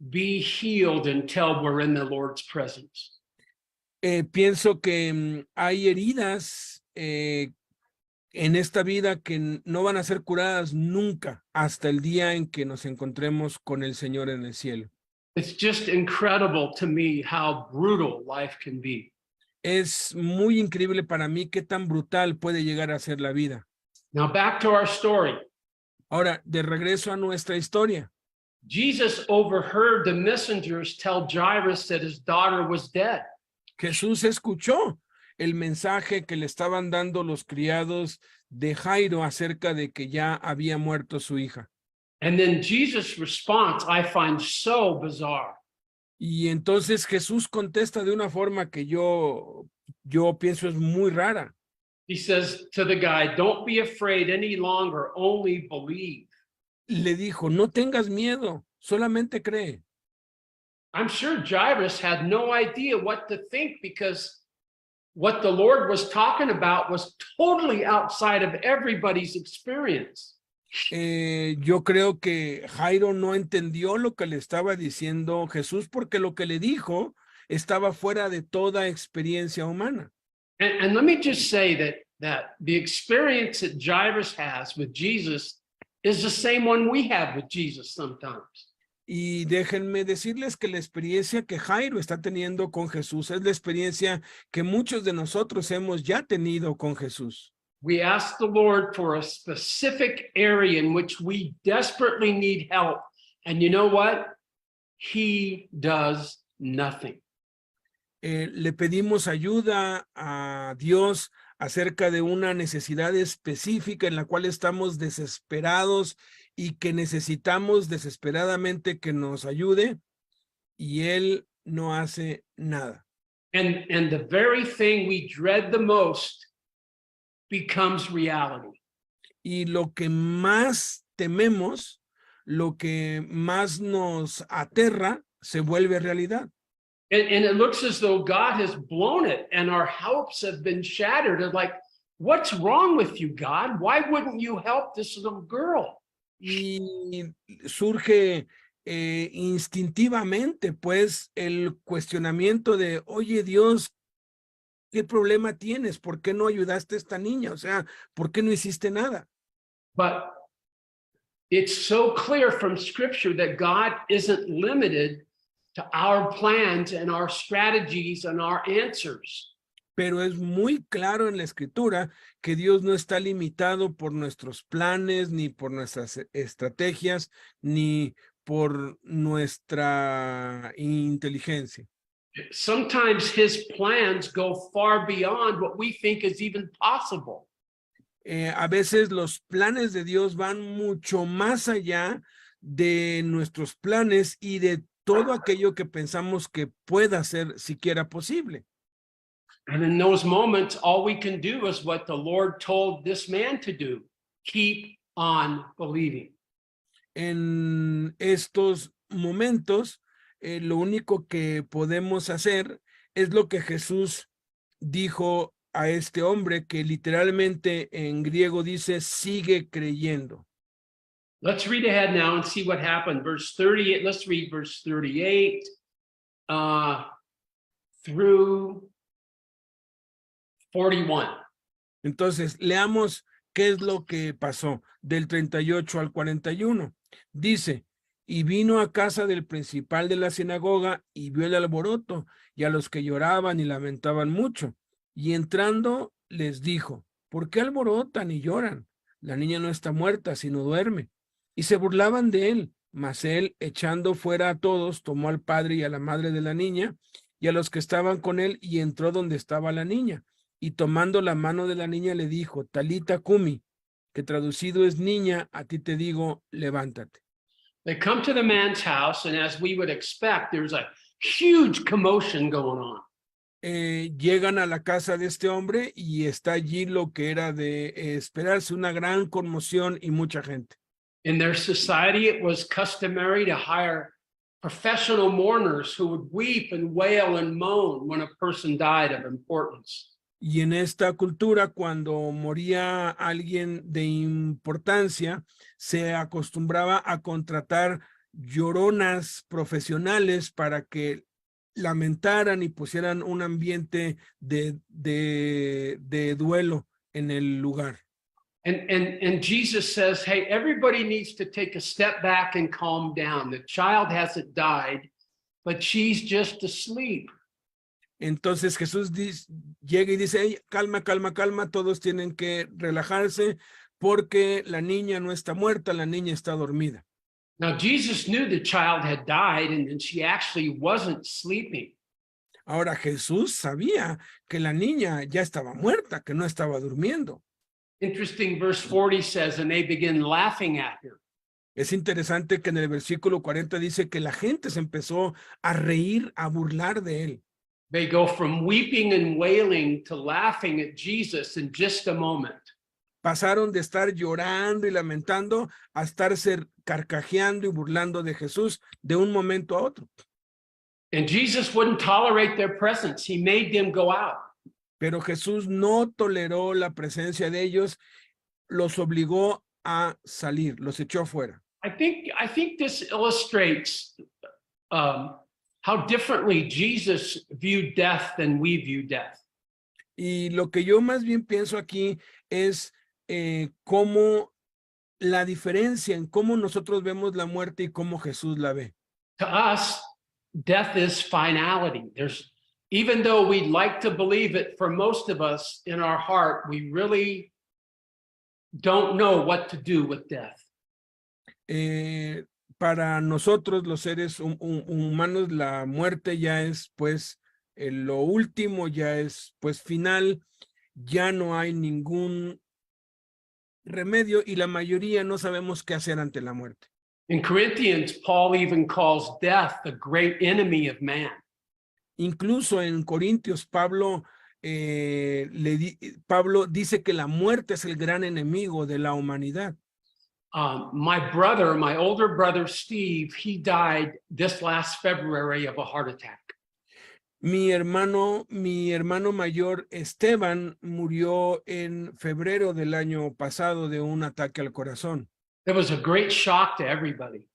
be healed until we're in the Lord's presence. Pienso que hay heridas en esta vida que no van a ser curadas nunca hasta el día en que nos encontremos con el Señor en el cielo. It's just incredible to me how brutal life can be. Es muy increíble para mí qué tan brutal puede llegar a ser la vida. Now back to our story. Ahora, de regreso a nuestra historia. Jesus overheard the messengers tell Jairus that his daughter was dead. Jesús escuchó el mensaje que le estaban dando los criados de Jairo acerca de que ya había muerto su hija. And then Jesus' response I find so bizarre. Y entonces Jesús contesta de una forma que yo pienso es muy rara. He says to the guy, don't be afraid any longer, only believe. Le dijo, no tengas miedo, solamente cree. I'm sure Jairus had no idea what to think because what the Lord was talking about was totally outside of everybody's experience. Yo creo que Jairo no entendió lo que le estaba diciendo Jesús porque lo que le dijo estaba fuera de toda experiencia humana. And let me just say that the experience that Jairus has with Jesus is the same one we have with Jesus sometimes. Y déjenme decirles que la experiencia que Jairo está teniendo con Jesús es la experiencia que muchos de nosotros hemos ya tenido con Jesús. We ask the Lord for a specific area in which we desperately need help. And you know what? He does nothing. Le pedimos ayuda a Dios acerca de una necesidad específica en la cual estamos desesperados y que necesitamos desesperadamente que nos ayude, y Él no hace nada. And the very thing we dread the most becomes reality. Y lo que más tememos, lo que más nos aterra, se vuelve realidad. And it looks as though God has blown it and our hopes have been shattered. It's like, what's wrong with you, God? Why wouldn't you help this little girl? Y surge instintivamente, pues, el cuestionamiento de, oye, Dios, ¿qué problema tienes? ¿Por qué no ayudaste a esta niña? O sea, ¿por qué no hiciste nada? But it's so clear from Scripture that God isn't limited to our plans and our strategies and our answers. Pero es muy claro en la Escritura que Dios no está limitado por nuestros planes, ni por nuestras estrategias, ni por nuestra inteligencia. Sometimes his plans go far beyond what we think is even possible. A veces los planes de Dios van mucho más allá de nuestros planes y de todo aquello que pensamos que pueda ser siquiera posible. And in those moments, all we can do is what the Lord told this man to do. Keep on believing. En estos momentos, lo único que podemos hacer es lo que Jesús dijo a este hombre, que literalmente en griego dice, sigue creyendo. Let's read ahead now and see what happened. Verse 38, let's read verse 38 through 41. Entonces, leamos qué es lo que pasó del 38 al 41. Dice, y vino a casa del principal de la sinagoga y vio el alboroto y a los que lloraban y lamentaban mucho. Y entrando les dijo, ¿por qué alborotan y lloran? La niña no está muerta, sino duerme. Y se burlaban de él, mas él, echando fuera a todos, tomó al padre y a la madre de la niña y a los que estaban con él y entró donde estaba la niña. Y tomando la mano de la niña le dijo, Talita Cumi, que traducido es niña, a ti te digo, levántate. They come to the man's house, and as we would expect, there's a huge commotion going on. Llegan a la casa de este hombre y está allí lo que era de esperarse, una gran conmoción y mucha gente. In their society, it was customary to hire professional mourners who would weep and wail and moan when a person died of importance. Y en esta cultura, cuando moría alguien de importancia, se acostumbraba a contratar lloronas profesionales para que lamentaran y pusieran un ambiente de duelo en el lugar. And Jesus says, hey, everybody needs to take a step back and calm down. The child hasn't died, but she's just asleep. Entonces Jesús llega y dice, hey, calma, calma, calma, todos tienen que relajarse porque la niña no está muerta, la niña está dormida. Now, Jesus knew the child had died and she actually wasn't sleeping. Ahora Jesús sabía que la niña ya estaba muerta, que no estaba durmiendo. Interesting, verse 40 says, and they begin laughing at her. Es interesante que en el versículo 40 dice que la gente se empezó a reír, a burlar de él. They go from weeping and wailing to laughing at Jesus in just a moment. Pasaron de estar llorando y lamentando a estarse carcajeando y burlando de Jesús de un momento a otro. And Jesus wouldn't tolerate their presence. He made them go out. Pero Jesús no toleró la presencia de ellos, los obligó a salir, los echó afuera. I think this illustrates how differently Jesus viewed death than we view death. Y lo que yo más bien pienso aquí es cómo la diferencia en cómo nosotros vemos la muerte y cómo Jesús la ve. To us, death is finality. Even though we'd like to believe it, for most of us in our heart, we really don't know what to do with death. Para nosotros los seres humanos, la muerte ya es pues lo último, ya es pues final, ya no hay ningún remedio y la mayoría no sabemos qué hacer ante la muerte. In Corinthians, Paul even calls death the great enemy of man. Incluso en Corintios, Pablo dice que la muerte es el gran enemigo de la humanidad. My older brother, Steve, he died this last February of a heart attack. Mi hermano mayor, Esteban, murió en febrero del año pasado de un ataque al corazón. It was a great shock to everybody.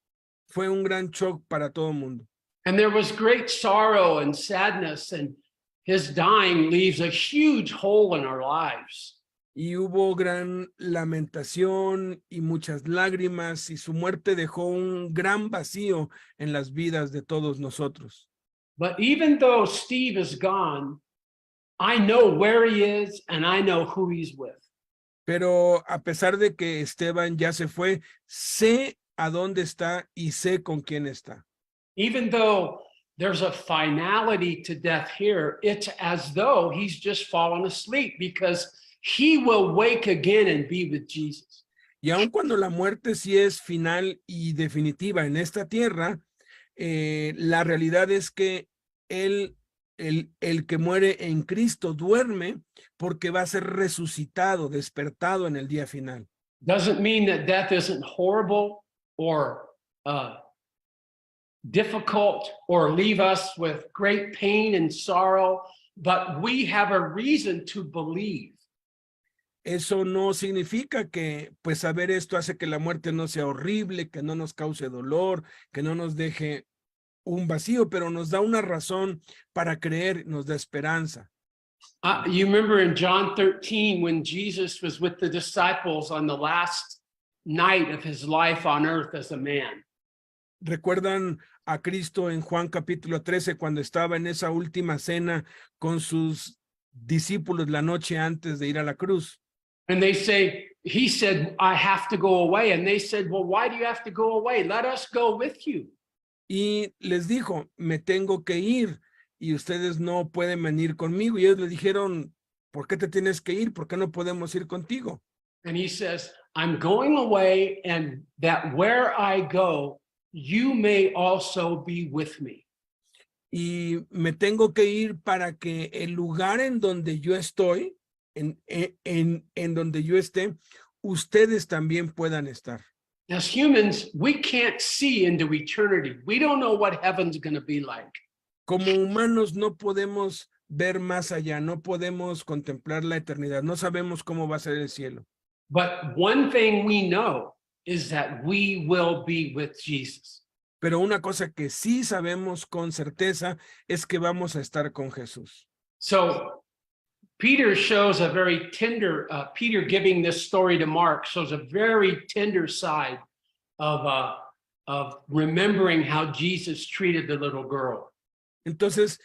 Fue un gran shock para todo el mundo. And there was great sorrow and sadness, and his dying leaves a huge hole in our lives. Y hubo gran lamentación y muchas lágrimas, y su muerte dejó un gran vacío en las vidas de todos nosotros. But even though Steve is gone, I know where he is and I know who he's with. Pero a pesar de que Esteban ya se fue, sé a dónde está y sé con quién está. Even though there's a finality to death here, it's as though he's just fallen asleep because he will wake again and be with Jesus. Y aun cuando la muerte sí es final y definitiva en esta tierra, la realidad es que el que muere en Cristo duerme porque va a ser resucitado, despertado en el día final. Doesn't mean that death isn't horrible or difficult or leave us with great pain and sorrow, but we have a reason to believe. Eso no significa que, pues, saber esto hace que la muerte no sea horrible, que no nos cause dolor, que no nos deje un vacío, pero nos da una razón para creer, nos da esperanza. You remember in John 13 when Jesus was with the disciples on the last night of his life on earth as a man. ¿Recuerdan a Cristo en Juan capítulo 13 cuando estaba en esa última cena con sus discípulos la noche antes de ir a la cruz? And he said, I have to go away. And they said, well, why do you have to go away? Let us go with you. Y les dijo, me tengo que ir y ustedes no pueden venir conmigo. Y ellos le dijeron, ¿por qué te tienes que ir? ¿Por qué no podemos ir contigo? And he says, I'm going away, and that where I go, you may also be with me. Y me tengo que ir para que el lugar en donde yo estoy, en donde yo esté, ustedes también puedan estar. As humans, we can't see into eternity. We don't know what heaven's going to be like. Como humanos no podemos ver más allá, no podemos contemplar la eternidad, no sabemos cómo va a ser el cielo. But one thing we know is that we will be with Jesus. Pero una cosa que sí sabemos con certeza es que vamos a estar con Jesús. So Peter shows a very tender, Peter giving this story to Mark shows a very tender side of remembering how Jesus treated the little girl. Entonces,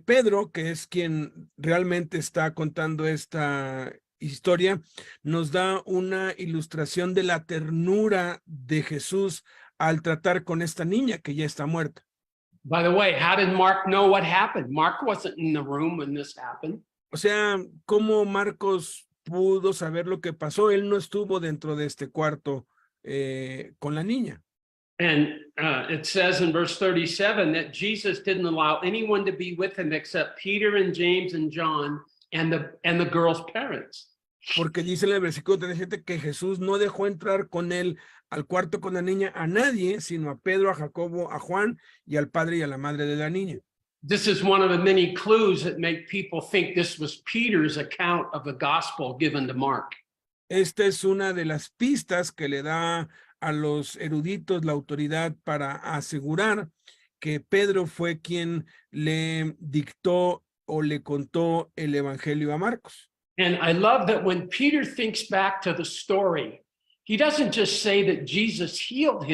Pedro, que es quien realmente está contando esta historia, nos da una ilustración de la ternura de Jesús al tratar con esta niña que ya está muerta. By the way, how did Mark know what happened? Mark wasn't in the room when this happened. O sea, ¿cómo Marcos pudo saber lo que pasó? Él no estuvo dentro de este cuarto con la niña. And it says in verse 37 that Jesus didn't allow anyone to be with him except Peter and James and John and the girl's parents. Porque dice en el versículo 37 que Jesús no dejó entrar con él al cuarto con la niña a nadie, sino a Pedro, a Jacobo, a Juan y al padre y a la madre de la niña. This is one of the many clues that make people think this was Peter's account of the gospel given to Mark. Esta es una de las pistas que le da a los eruditos la autoridad para asegurar que Pedro fue quien le dictó o le contó el evangelio a Marcos. And I love that when Peter thinks back to the story, he doesn't just say that Jesus healed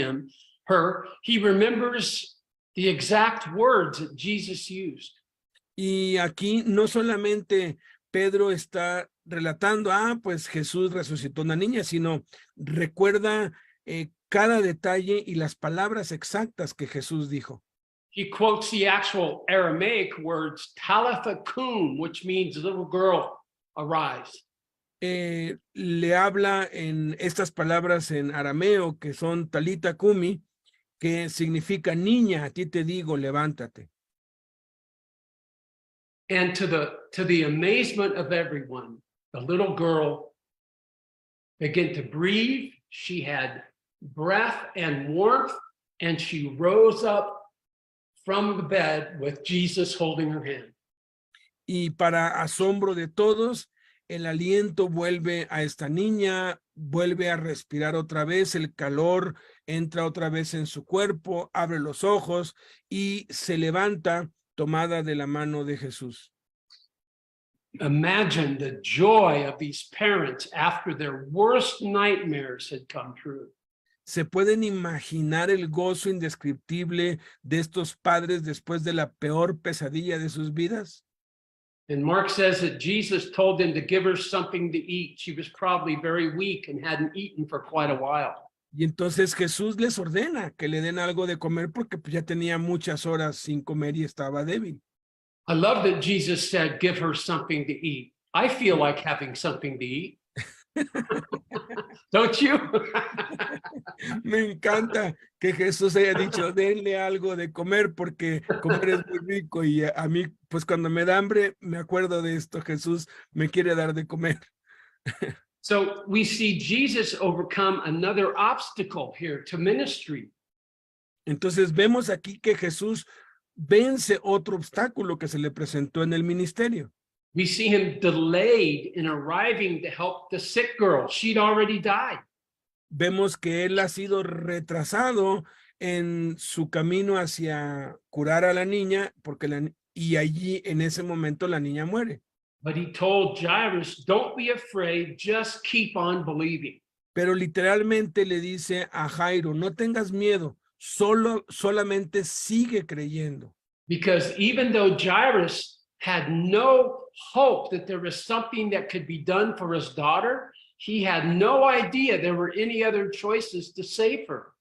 her, he remembers the exact words that Jesus used. Y aquí no solamente Pedro está relatando, pues Jesús resucitó a una niña, sino recuerda cada detalle y las palabras exactas que Jesús dijo. He quotes the actual Aramaic words, Talitha kum, which means little girl, arise. Le habla en estas palabras en arameo que son Talita Kumi, que significa niña, a ti te digo, levántate. And to the amazement of everyone, the little girl began to breathe. She had breath and warmth, and she rose up from the bed with Jesus holding her hand. Y para asombro de todos, el aliento vuelve a esta niña, vuelve a respirar otra vez, el calor entra otra vez en su cuerpo, abre los ojos y se levanta tomada de la mano de Jesús. Imagine the joy of these parents after their worst nightmares had come true. ¿Se pueden imaginar el gozo indescriptible de estos padres después de la peor pesadilla de sus vidas? And Mark says that Jesus told them to give her something to eat. She was probably very weak and hadn't eaten for quite a while. Y entonces Jesús les ordena que le den algo de comer porque ya tenía muchas horas sin comer y estaba débil. I love that Jesus said, give her something to eat. I feel like having something to eat. Don't you? Me encanta que Jesús haya dicho, denle algo de comer porque comer es muy rico y a mí, pues cuando me da hambre, me acuerdo de esto, Jesús me quiere dar de comer. So we see Jesus overcome another obstacle here to ministry. Entonces vemos aquí que Jesús vence otro obstáculo que se le presentó en el ministerio. We see him delayed in arriving to help the sick girl. She'd already died. Vemos que él ha sido retrasado en su camino hacia curar a la niña porque y allí en ese momento la niña muere. But he told Jairus, don't be afraid, just keep on believing. Pero literalmente le dice a Jairo, no tengas miedo, solamente sigue creyendo. Because even though Jairus had no hope that there was something that could be done for his daughter, he had no idea there were any other choices to save her.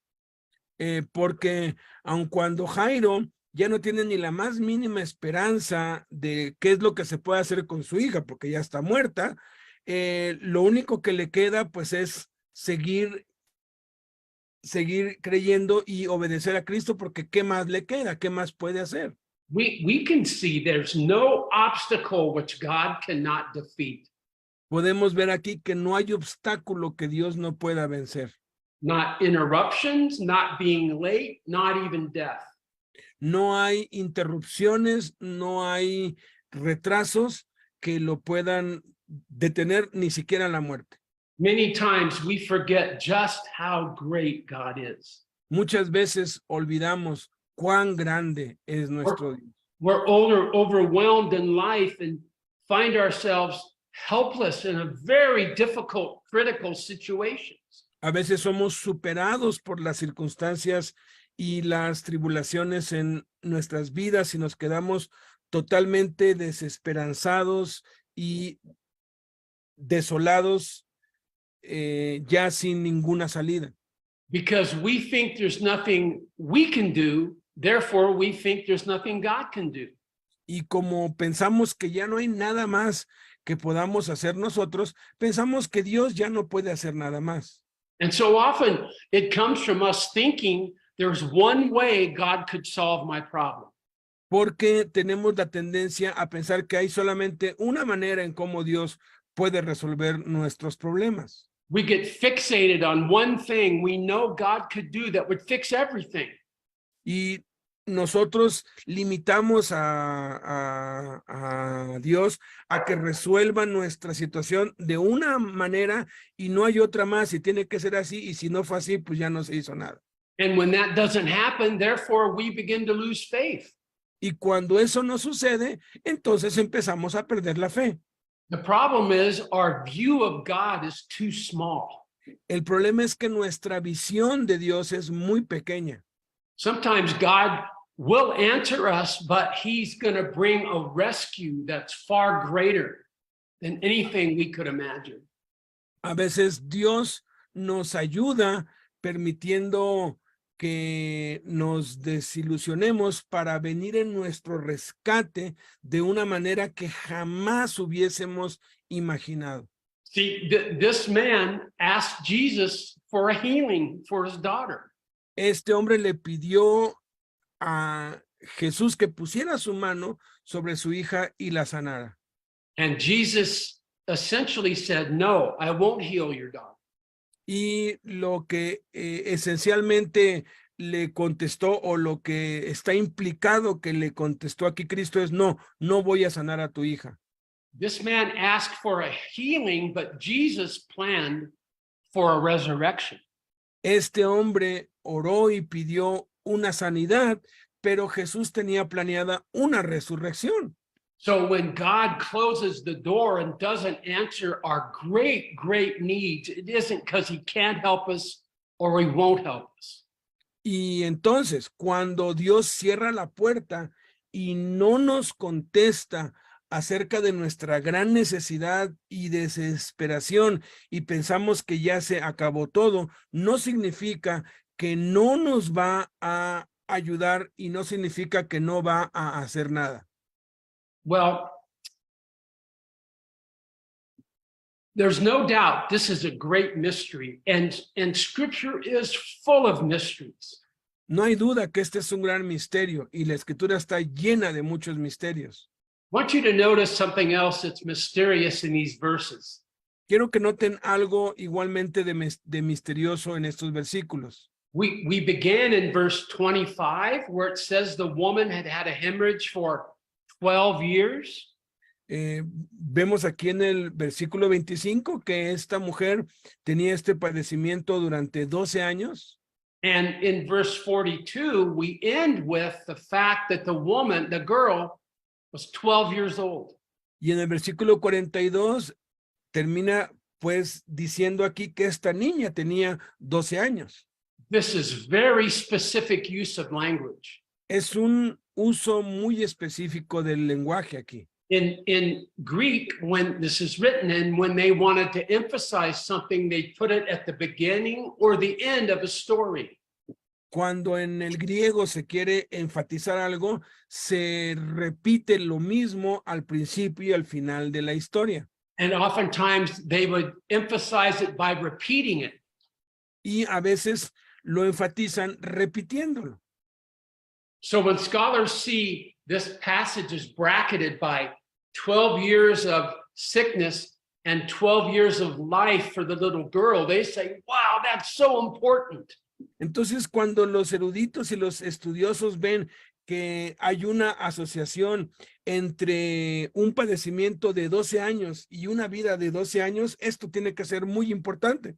Porque aun cuando Jairo ya no tiene ni la más mínima esperanza de qué es lo que se puede hacer con su hija, porque ya está muerta, lo único que le queda pues es seguir creyendo y obedecer a Cristo, porque ¿qué más le queda? ¿Qué más puede hacer? We can see there's no obstacle which God cannot defeat. Podemos ver aquí que no hay obstáculo que Dios no pueda vencer. Not interruptions, not being late, not even death. No hay interrupciones, no hay retrasos que lo puedan detener, ni siquiera la muerte. Many times we forget just how great God is. Muchas veces olvidamos cuán grande es We're, nuestro Dios. we're overwhelmed in life and find ourselves helpless in a very difficult, critical situations. A veces somos superados por las circunstancias y las tribulaciones en nuestras vidas y nos quedamos totalmente desesperanzados y desolados, ya sin ninguna salida. Because we think there's nothing we can do, therefore we think there's nothing God can do. Y como pensamos que ya no hay nada más que podamos hacer nosotros, pensamos que Dios ya no puede hacer nada más. And so often it comes from us thinking there's one way God could solve my problem. Porque tenemos la tendencia a pensar que hay solamente una manera en cómo Dios puede resolver nuestros problemas. We get fixated on one thing we know God could do that would fix everything. Y nosotros limitamos a Dios a que resuelva nuestra situación de una manera y no hay otra más y tiene que ser así y si no fue así, pues ya no se hizo nada. And when that doesn't happen, therefore we begin to lose faith. Y cuando eso no sucede, entonces empezamos a perder la fe. The problem is our view of God is too small. El problema es que nuestra visión de Dios es muy pequeña. Sometimes God will answer us, but he's going to bring a rescue that's far greater than anything we could imagine. A veces Dios nos ayuda permitiendo que nos desilusionemos para venir en nuestro rescate de una manera que jamás hubiésemos imaginado. See, this man asked Jesus for a healing for his daughter. Este hombre le pidió a Jesús que pusiera su mano sobre su hija y la sanara. And Jesus essentially said, no, I won't heal your daughter. Y lo que esencialmente le contestó o lo que está implicado que le contestó aquí Cristo es no, no voy a sanar a tu hija. This man asked for a healing, but Jesus planned for a resurrection. Este hombre oró y pidió una sanidad, pero Jesús tenía planeada una resurrección. So when God closes the door and doesn't answer our great, great needs, it isn't because he can't help us or he won't help us. Y entonces, cuando Dios cierra la puerta y no nos contesta acerca de nuestra gran necesidad y desesperación y pensamos que ya se acabó todo, no significa que no nos va a ayudar y no significa que no va a hacer nada. Well, there's no doubt this is a great mystery, and Scripture is full of mysteries. No hay duda que este es un gran misterio y la escritura está llena de muchos misterios. I want you to notice something else that's mysterious in these verses. Quiero que noten algo igualmente de misterioso en estos versículos. We began in verse 25, where it says the woman had had a hemorrhage for 12 years. Vemos aquí en el versículo 25 que esta mujer tenía este padecimiento durante 12 años. And in verse 42, we end with the fact that the girl, was 12 years old. Y en el versículo 42 termina pues diciendo aquí que esta niña tenía 12 años. This is very specific use of language. Es un uso muy específico del lenguaje aquí. In Greek, when this is written and when they wanted to emphasize something, they put it at the beginning or the end of a story. Cuando en el griego se quiere enfatizar algo, se repite lo mismo al principio y al final de la historia. And oftentimes they would emphasize it by repeating it. Y a veces lo enfatizan repitiéndolo. So when scholars see this passage is bracketed by 12 years of sickness and 12 years of life for the little girl, they say, wow, that's so important. Entonces, cuando los eruditos y los estudiosos ven que hay una asociación entre un padecimiento de 12 años y una vida de 12 años, esto tiene que ser muy importante.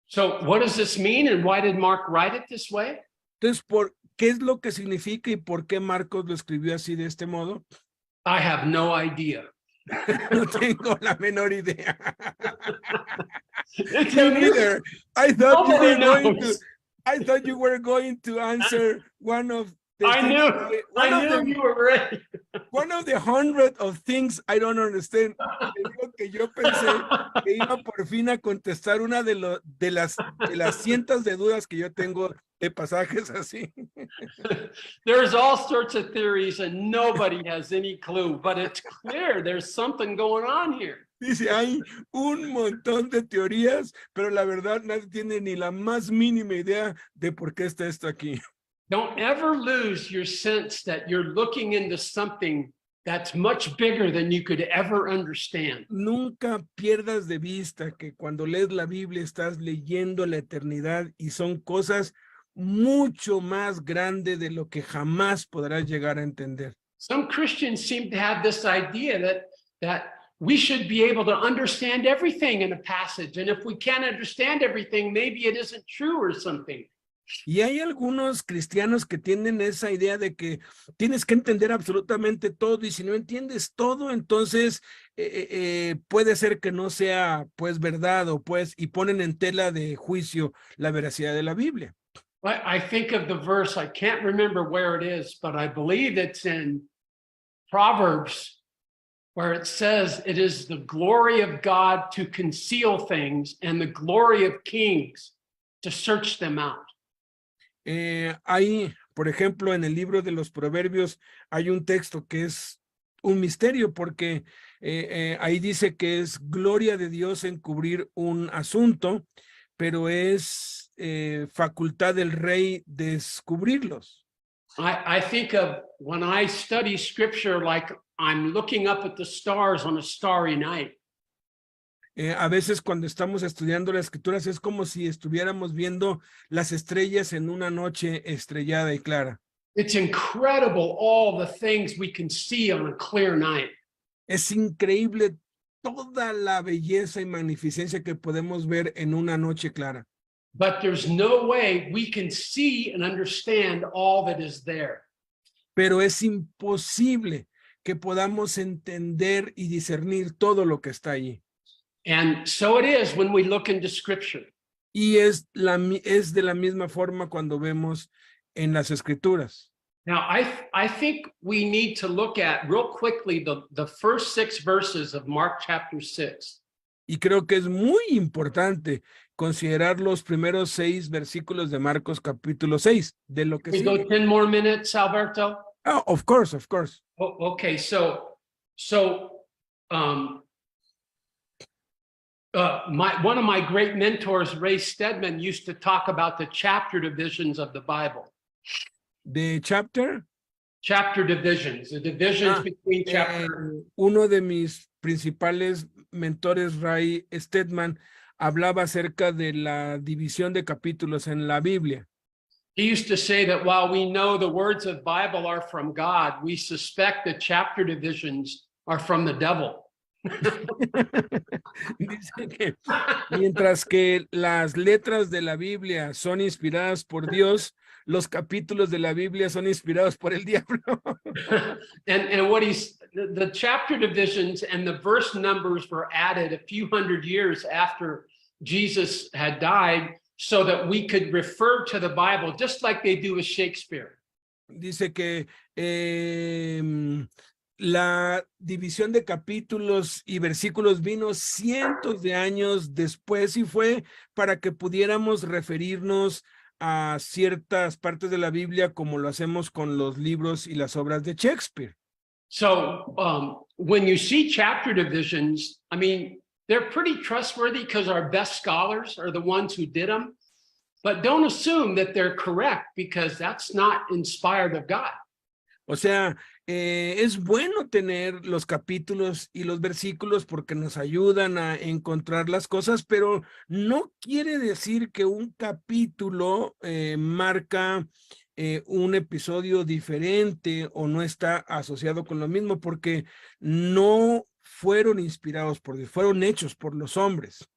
So what does this mean and why did Mark write it this way? Entonces, ¿qué es lo que significa y por qué Marcos lo escribió así de este modo? I have no idea. No tengo la menor idea. It's Me neither. I thought you Nobody were going to. knows. I thought you were going to answer one of the. I things knew, one I of knew the- you were ready. One of the 100 of things I don't understand. Te digo que yo pensé que iba por fin a contestar una de las cientos de dudas que yo tengo de pasajes así. There's all sorts of theories and nobody has any clue, but it's clear there's something going on here. Dice, hay un montón de teorías, pero la verdad nadie tiene ni la más mínima idea de por qué está esto aquí. Don't ever lose your sense that you're looking into something that's much bigger than you could ever understand. Nunca pierdas de vista que cuando lees la Biblia estás leyendo la eternidad y son cosas mucho más grandes de lo que jamás podrás llegar a entender. Some Christians seem to have this idea that we should be able to understand everything in a passage. And if we can't understand everything, maybe it isn't true or something. Y hay algunos cristianos que tienen esa idea de que tienes que entender absolutamente todo y si no entiendes todo, entonces puede ser que no sea pues verdad o pues y ponen en tela de juicio la veracidad de la Biblia. I think of the verse, I can't remember where it is, but I believe it's in Proverbs where it says it is the glory of God to conceal things and the glory of kings to search them out. Hay, por ejemplo, en el libro de los Proverbios hay un texto que es un misterio porque ahí dice que es gloria de Dios encubrir un asunto, pero es facultad del rey descubrirlos. I think of when I study scripture like I'm looking up at the stars on a starry night. A veces cuando estamos estudiando las escrituras es como si estuviéramos viendo las estrellas en una noche estrellada y clara. It's incredible all the things we can see on a clear night. Es increíble toda la belleza y magnificencia que podemos ver en una noche clara. But there's no way we can see and understand all that is there. Pero es imposible que podamos entender y discernir todo lo que está allí. And so it is when we look into scripture. Y es de la misma forma cuando vemos en las escrituras. Now, I think we need to look at real quickly the first 6 verses of Mark chapter 6. Y creo que es muy importante considerar los primeros 6 versículos de Marcos capítulo 6, de lo que We go sigue. 10 more minutes, Alberto. Oh, of course, of course. Okay, so one of my great mentors, Ray Stedman, used to talk about the chapter divisions of the Bible. The chapter. Chapter divisions, the divisions between chapters. Uno de mis principales mentores, Ray Stedman, hablaba acerca de la división de capítulos en la Biblia. He used to say that while we know the words of the Bible are from God, we suspect the chapter divisions are from the devil. Dice que mientras que las letras de la Biblia son inspiradas por Dios, los capítulos de la Biblia son inspirados por el diablo. And what the chapter divisions and the verse numbers were added a few hundred years after Jesus had died so that we could refer to the Bible just like they do with Shakespeare. Dice que la división de capítulos y versículos vino cientos de años después y fue para que pudiéramos referirnos a ciertas partes de la Biblia como lo hacemos con los libros y las obras de Shakespeare. So when you see chapter divisions, I mean, they're pretty trustworthy because our best scholars are the ones who did them, but don't assume that they're correct because that's not inspired of God. O sea, es bueno tener los capítulos y los versículos porque nos ayudan a encontrar las cosas, pero no quiere decir que un capítulo marca un episodio diferente o no está asociado con lo mismo porque no fueron inspirados por Dios, fueron hechos por los hombres.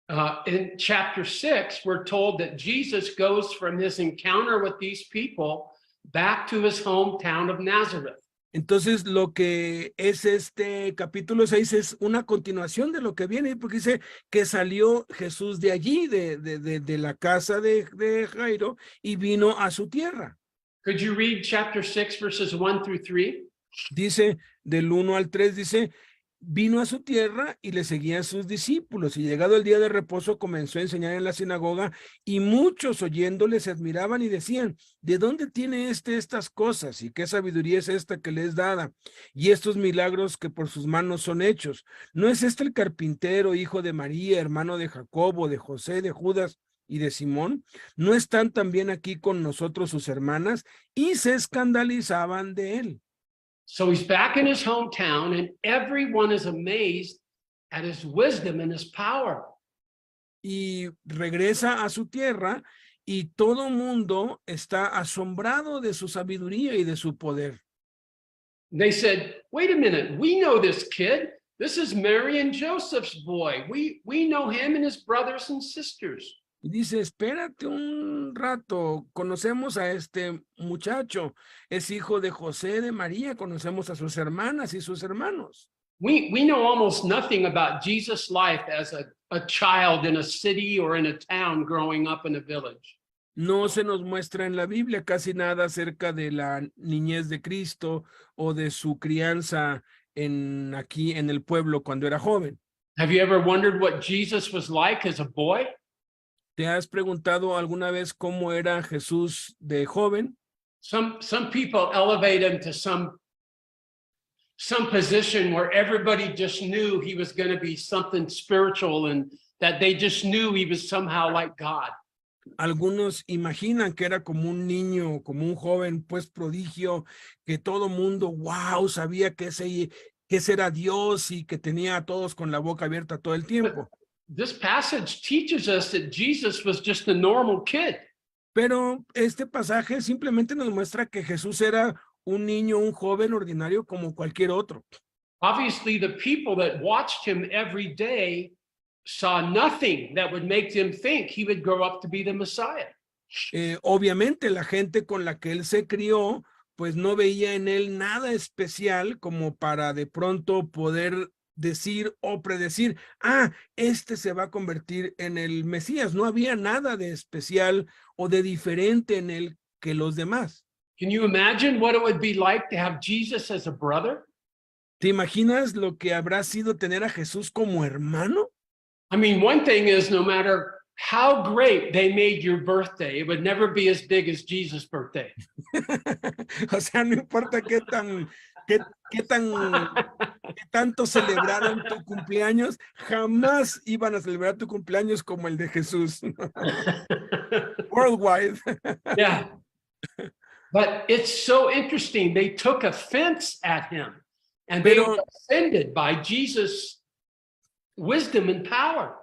In chapter 6, we're told that Jesus goes from his encounter with these people back to his hometown of Nazareth. Entonces, lo que es este capítulo 6 es una continuación de lo que viene, porque dice que salió Jesús de allí, de la casa de Jairo, y vino a su tierra. Could you read chapter 6, verses 1 through 3? Dice, del 1 al 3, dice, vino a su tierra y le seguían sus discípulos, y llegado el día de reposo comenzó a enseñar en la sinagoga, y muchos oyéndole se admiraban y decían, ¿de dónde tiene estas cosas? ¿Y qué sabiduría es esta que le es dada? Y estos milagros que por sus manos son hechos. ¿No es este el carpintero, hijo de María, hermano de Jacobo, de José, de Judas y de Simón? ¿No están también aquí con nosotros sus hermanas? Y se escandalizaban de él. So he's back in his hometown, and everyone is amazed at his wisdom and his power. Y regresa a su tierra y todo mundo está asombrado de su sabiduría y de su poder. They said, wait a minute, we know this kid. This is Mary and Joseph's boy. We know him and his brothers and sisters. Y dice, espérate un rato, conocemos a este muchacho, es hijo de José, de María, conocemos a sus hermanas y sus hermanos. We know almost nothing about Jesus' life as a child in a city or in a town growing up in a village. No se nos muestra en la Biblia casi nada acerca de la niñez de Cristo o de su crianza aquí en el pueblo cuando era joven. Have you ever wondered what Jesus was like as a boy? ¿Te has preguntado alguna vez cómo era Jesús de joven? Some people elevate him to some position where everybody just knew he was going to be something spiritual and that they just knew he was somehow like God. Algunos imaginan que era como un niño, como un joven, pues prodigio, que todo mundo, wow, sabía que ese era Dios y que tenía a todos con la boca abierta todo el tiempo. This passage teaches us that Jesus was just a normal kid. Pero este pasaje simplemente nos muestra que Jesús era un niño, un joven ordinario como cualquier otro. Obviously, the people that watched him every day saw nothing that would make them think he would grow up to be the Messiah. Obviamente, la gente con la que él se crió, pues no veía en él nada especial como para de pronto poder decir o predecir, este se va a convertir en el Mesías. No había nada de especial o de diferente en él que los demás. Can you imagine what it would be like to have Jesus as a brother? ¿Te imaginas lo que habrá sido tener a Jesús como hermano? I mean, one thing is, no matter how great they made your birthday, it would never be as big as Jesus' birthday. O sea, no importa qué tanto celebraron tu cumpleaños, jamás iban a celebrar tu cumpleaños como el de Jesús. Worldwide. Yeah. But it's so interesting. They took offense at him and they were offended by Jesus' wisdom and power.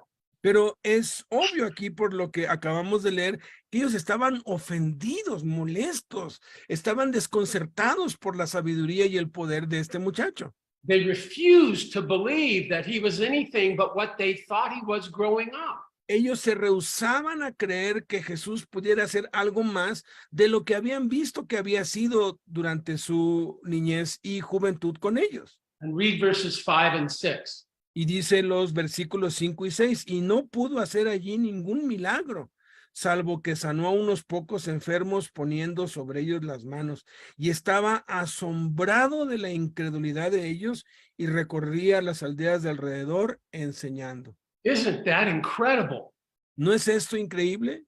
Pero es obvio aquí por lo que acabamos de leer que ellos estaban ofendidos, molestos, estaban desconcertados por la sabiduría y el poder de este muchacho. They refused to believe that he was anything but what they thought he was growing up. Ellos se rehusaban a creer que Jesús pudiera hacer algo más de lo que habían visto que había sido durante su niñez y juventud con ellos. And read verses 5 and 6. Y dice los versículos 5 y 6, y no pudo hacer allí ningún milagro, salvo que sanó a unos pocos enfermos poniendo sobre ellos las manos. Y estaba asombrado de la incredulidad de ellos y recorría las aldeas de alrededor enseñando. Isn't that incredible? ¿No es esto increíble?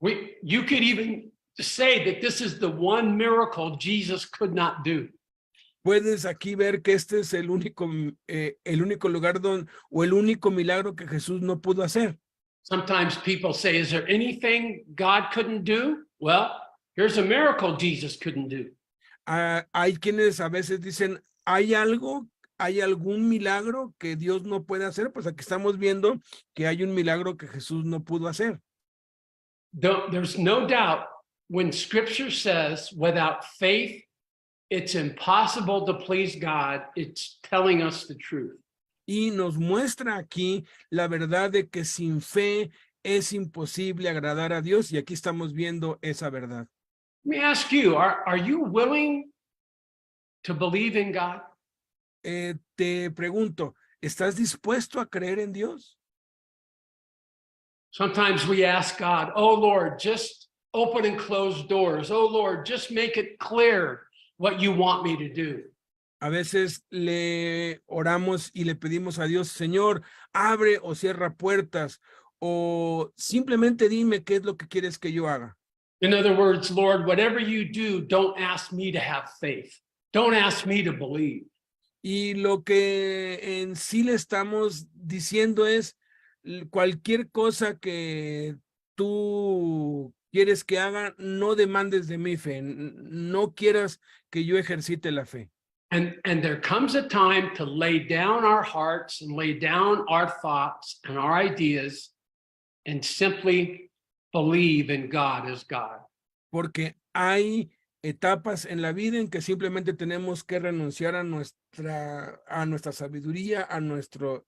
You could even say that this is the one miracle Jesus could not do. Puedes aquí ver que este es el único lugar o el único milagro que Jesús no pudo hacer. Sometimes people say, is there anything God couldn't do? Well, here's a miracle Jesus couldn't do. Hay quienes a veces dicen, ¿hay algún milagro que Dios no puede hacer? Pues aquí estamos viendo que hay un milagro que Jesús no pudo hacer. There's no doubt when Scripture says, without faith, it's impossible to please God, it's telling us the truth. Y nos muestra aquí la verdad de que sin fe es imposible agradar a Dios, y aquí estamos viendo esa verdad. Let me ask you, are you willing to believe in God? Te pregunto, ¿estás dispuesto a creer en Dios? Sometimes we ask God, oh Lord, just open and close doors. Oh Lord, just make it clear what you want me to do. A veces le oramos y le pedimos a Dios, Señor, abre o cierra puertas, o simplemente dime qué es lo que quieres que yo haga. In other words, Lord, whatever you do, don't ask me to have faith. Don't ask me to believe. Y lo que en sí le estamos diciendo es, cualquier cosa que tú quieres que haga, no demandes de mi fe, no quieras que yo ejercite la fe. And there comes a time to lay down our hearts and lay down our thoughts and our ideas and simply believe in God as God. Porque hay etapas en la vida en que simplemente tenemos que renunciar a nuestra sabiduría, a nuestro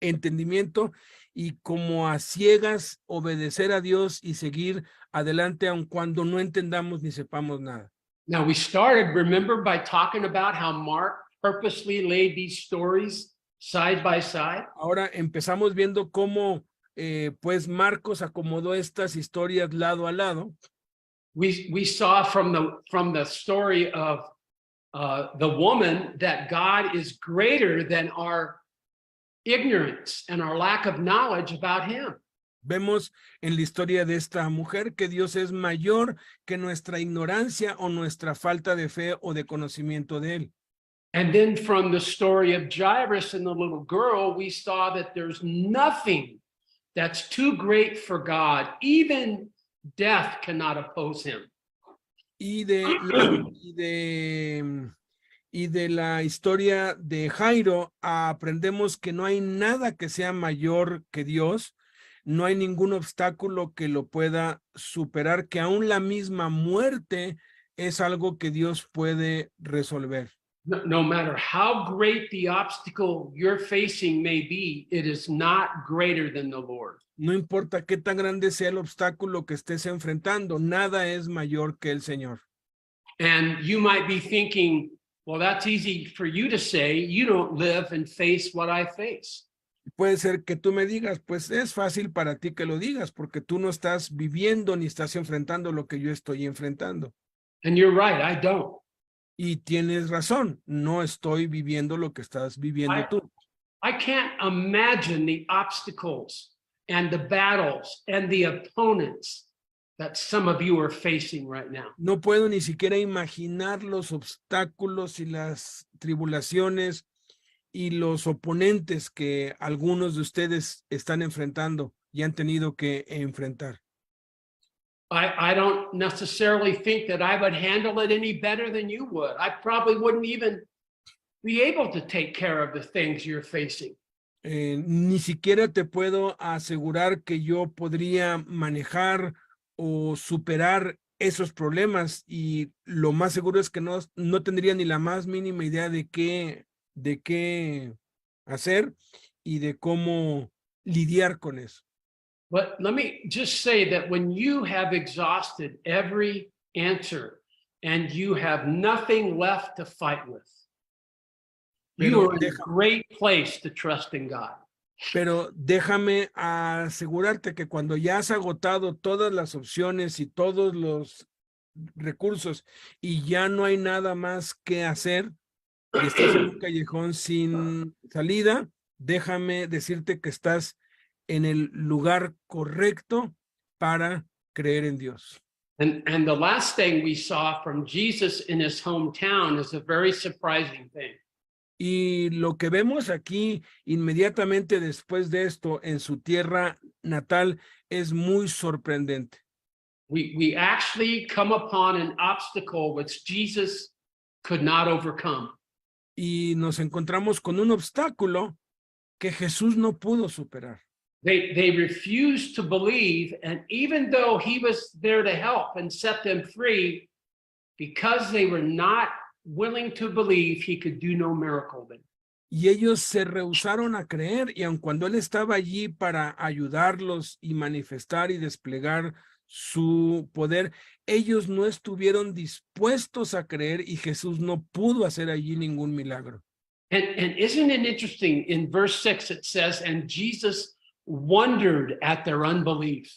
entendimiento, y como a ciegas obedecer a Dios y seguir adelante aun cuando no entendamos ni sepamos nada. Now, we started, remember, by talking about how Mark purposely laid these stories side by side. Ahora empezamos viendo cómo pues Marcos acomodó estas historias lado a lado. We saw from the story of the woman that God is greater than our ignorance and our lack of knowledge about him. Vemos en la historia de esta mujer que Dios es mayor que nuestra ignorancia o nuestra falta de fe o de conocimiento de él. And then from the story of Jairus and the little girl, we saw that there's nothing that's too great for God. Even death cannot oppose him. Y de la historia de Jairo aprendemos que no hay nada que sea mayor que Dios. No hay ningún obstáculo que lo pueda superar, que aún la misma muerte es algo que Dios puede resolver. No matter how great the obstacle you're facing may be, it is not greater than the Lord. No importa qué tan grande sea el obstáculo que estés enfrentando, nada es mayor que el Señor. And you might be thinking, well, that's easy for you to say. You don't live and face what I face. Puede ser que tú me digas, pues es fácil para ti que lo digas, porque tú no estás viviendo ni estás enfrentando lo que yo estoy enfrentando. And you're right, I don't. Y tienes razón, no estoy viviendo lo que estás viviendo tú. I can't imagine the obstacles and the battles and the opponents that some of you are facing right now. No puedo ni siquiera imaginar los obstáculos y las tribulaciones y los oponentes que algunos de ustedes están enfrentando y han tenido que enfrentar. I don't necessarily think that I would handle it any better than you would. I probably wouldn't even be able to take care of the things you're facing. Ni siquiera te puedo asegurar que yo podría manejar o superar esos problemas, y lo más seguro es que no tendría ni la más mínima idea de qué hacer y de cómo lidiar con eso. But let me just say that when you have exhausted every answer and you have nothing left to fight with, you are in a great place to trust in God. Pero déjame asegurarte que cuando ya has agotado todas las opciones y todos los recursos y ya no hay nada más que hacer y estás en un callejón sin salida, déjame decirte que estás en el lugar correcto para creer en Dios. And the last thing we saw from Jesus in his hometown is a very surprising thing. Y lo que vemos aquí inmediatamente después de esto en su tierra natal es muy sorprendente. We actually come upon an obstacle which Jesus could not overcome. Y nos encontramos con un obstáculo que Jesús no pudo superar. They refused to believe, and even though he was there to help and set them free, because they were not willing to believe, he could do no miracle then. Y ellos se rehusaron a creer, y aun cuando él estaba allí para ayudarlos y manifestar y desplegar su poder, ellos no estuvieron dispuestos a creer y Jesús no pudo hacer allí ningún milagro. And isn't it interesting? In verse 6, it says, and Jesus wondered at their unbelief.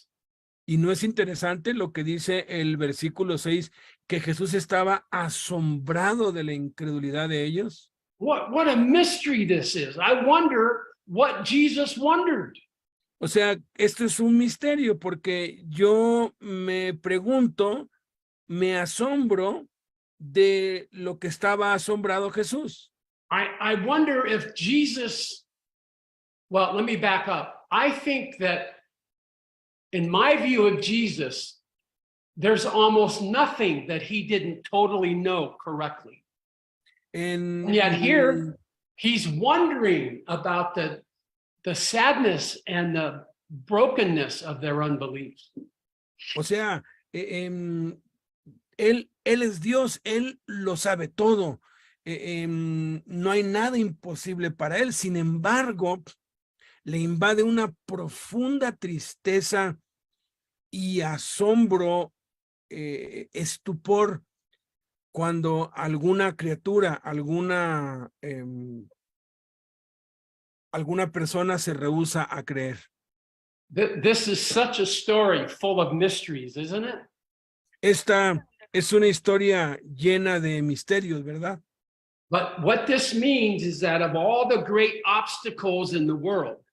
Y no es interesante lo que dice el versículo 6, que Jesús estaba asombrado de la incredulidad de ellos. What a mystery this is. I wonder what Jesus wondered. O sea, esto es un misterio porque yo me pregunto, me asombro de lo que estaba asombrado Jesús. I wonder if Jesus, well, let me back up. I think that in my view of Jesus, there's almost nothing that he didn't totally know correctly. And yet here, he's wondering about the sadness and the brokenness of their unbelief. O sea, él es Dios, él lo sabe todo. No hay nada imposible para él. Sin embargo, le invade una profunda tristeza y asombro, estupor, cuando alguna criatura, alguna persona se rehúsa a creer. This is such a story full of mysteries, isn't it? Esta es una historia llena de misterios, ¿verdad? But what this means is that of all the great obstacles in the world,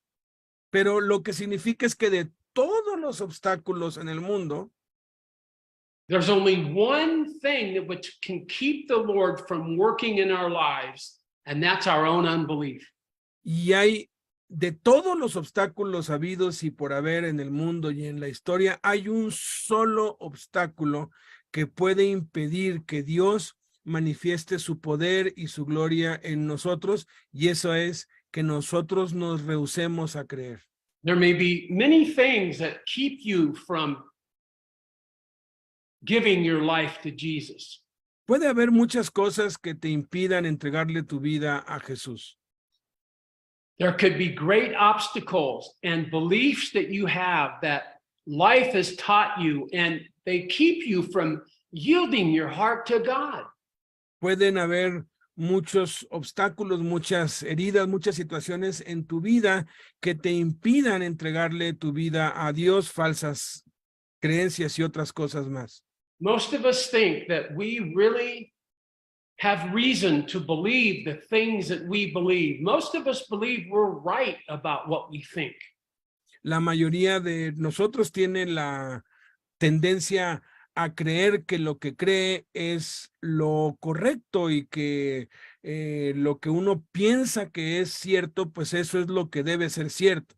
Pero lo que significa es que de todos los obstáculos en el mundo, there's only one thing that which can keep the Lord from working in our lives, and that's our own unbelief. y hay de todos los obstáculos habidos y por haber en el mundo y en la historia, hay un solo obstáculo que puede impedir que Dios manifieste su poder y su gloria en nosotros, y eso es que nosotros nos rehusemos a creer. There may be many things that keep you from giving your life to Jesus. Puede haber muchas cosas que te impidan entregarle tu vida a Jesús. There could be great obstacles and beliefs that you have that life has taught you, and they keep you from yielding your heart to God. Pueden haber muchos obstáculos, muchas heridas, muchas situaciones en tu vida que te impidan entregarle tu vida a Dios, falsas creencias y otras cosas más. Most of us think that we really have reason to believe the things that we believe. Most of us believe we're right about what we think. La mayoría de nosotros tiene la tendencia a creer que lo que cree es lo correcto y que lo que uno piensa que es cierto, pues eso es lo que debe ser cierto.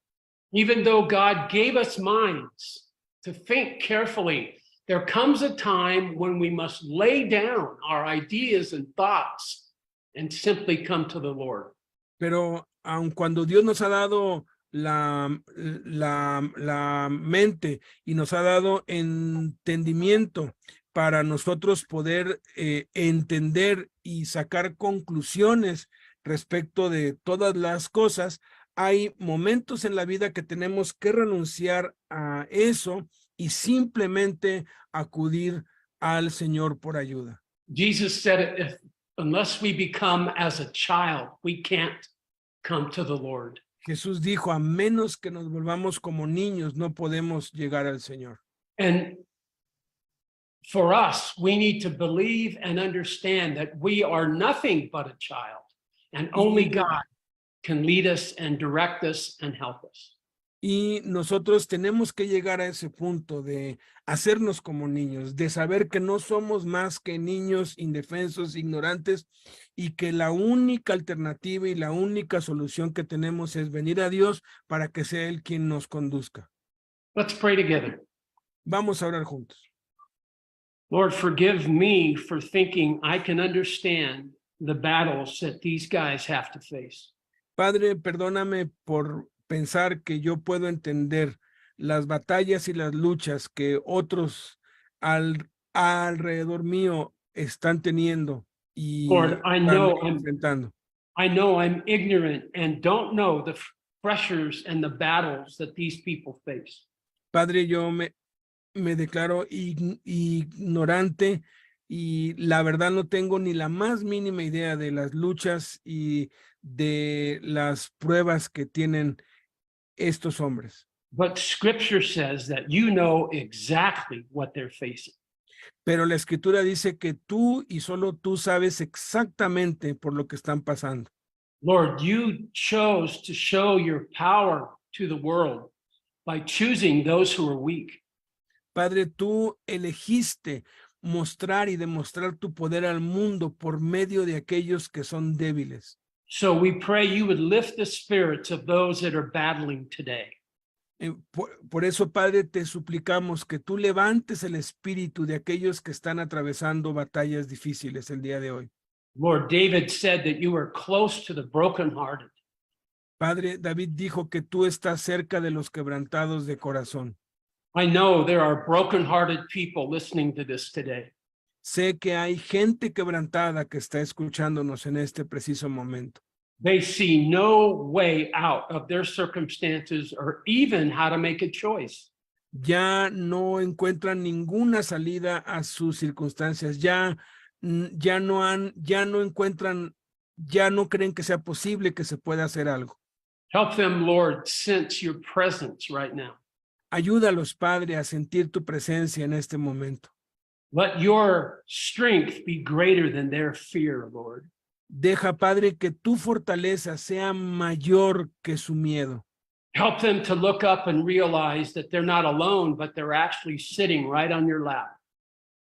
Even though God gave us minds to think carefully, there comes a time when we must lay down our ideas and thoughts and simply come to the Lord. Pero aun cuando Dios nos ha dado la mente y nos ha dado entendimiento para nosotros poder entender y sacar conclusiones respecto de todas las cosas, hay momentos en la vida que tenemos que renunciar a eso y simplemente acudir al Señor por ayuda. Jesus said, unless we become as a child, we can't come to the Lord. Jesús dijo, a menos que nos volvamos como niños, no podemos llegar al Señor. And for us, we need to believe and understand that we are nothing but a child, and only God can lead us and direct us and help us. Y nosotros tenemos que llegar a ese punto de hacernos como niños, de saber que no somos más que niños indefensos, ignorantes, y que la única alternativa y la única solución que tenemos es venir a Dios para que sea Él quien nos conduzca. Let's pray together. Vamos a orar juntos. Lord, forgive me for thinking I can understand the battles that these guys have to face. Padre, perdóname por pensar que yo puedo entender las batallas y las luchas que otros alrededor mío están teniendo y Lord, I están know enfrentando. I know I'm ignorant and don't know the pressures and the battles that these people face. Padre, yo me declaro ignorante y la verdad no tengo ni la más mínima idea de las luchas y de las pruebas que tienen estos hombres. But scripture says that you know exactly what they're facing. Pero la escritura dice que tú y solo tú sabes exactamente por lo que están pasando. Lord, you chose to show your power to the world by choosing those who are weak. Padre, tú elegiste mostrar y demostrar tu poder al mundo por medio de aquellos que son débiles. So we pray you would lift the spirits of those that are battling today. Por eso, Padre, te suplicamos que tú levantes el espíritu de aquellos que están atravesando batallas difíciles el día de hoy. Lord, David said that you are close to the brokenhearted. Padre, David dijo que tú estás cerca de los quebrantados de corazón. I know there are brokenhearted people listening to this today. Sé que hay gente quebrantada que está escuchándonos en este preciso momento. They see no way out of their circumstances or even how to make a choice. Ya no encuentran ninguna salida a sus circunstancias, ya no encuentran, ya no creen que sea posible que se pueda hacer algo. Help them, Lord, sense your presence right now. Ayúdalos, Padre, a sentir tu presencia en este momento. Let your strength be greater than their fear, Lord. Deja, Padre, que tu fortaleza sea mayor que su miedo. Help them to look up and realize that they're not alone, but they're actually sitting right on your lap.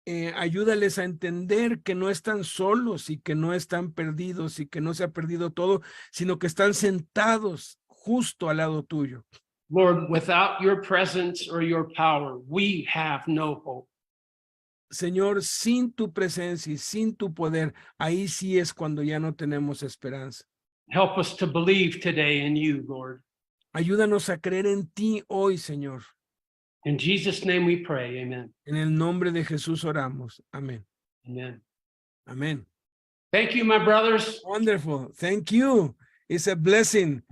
Ayúdales a entender que no están solos y que no están perdidos y que no se ha perdido todo, sino que están sentados justo al lado tuyo. Lord, without your presence or your power, we have no hope. Señor, sin tu presencia y sin tu poder, ahí sí es cuando ya no tenemos esperanza. Help us to believe today in you, Lord. Ayúdanos a creer en ti hoy, Señor. In Jesus' name we pray, amen. En el nombre de Jesús oramos. Amén. Amen. Amén. Thank you, my brothers. Wonderful. Thank you. It's a blessing.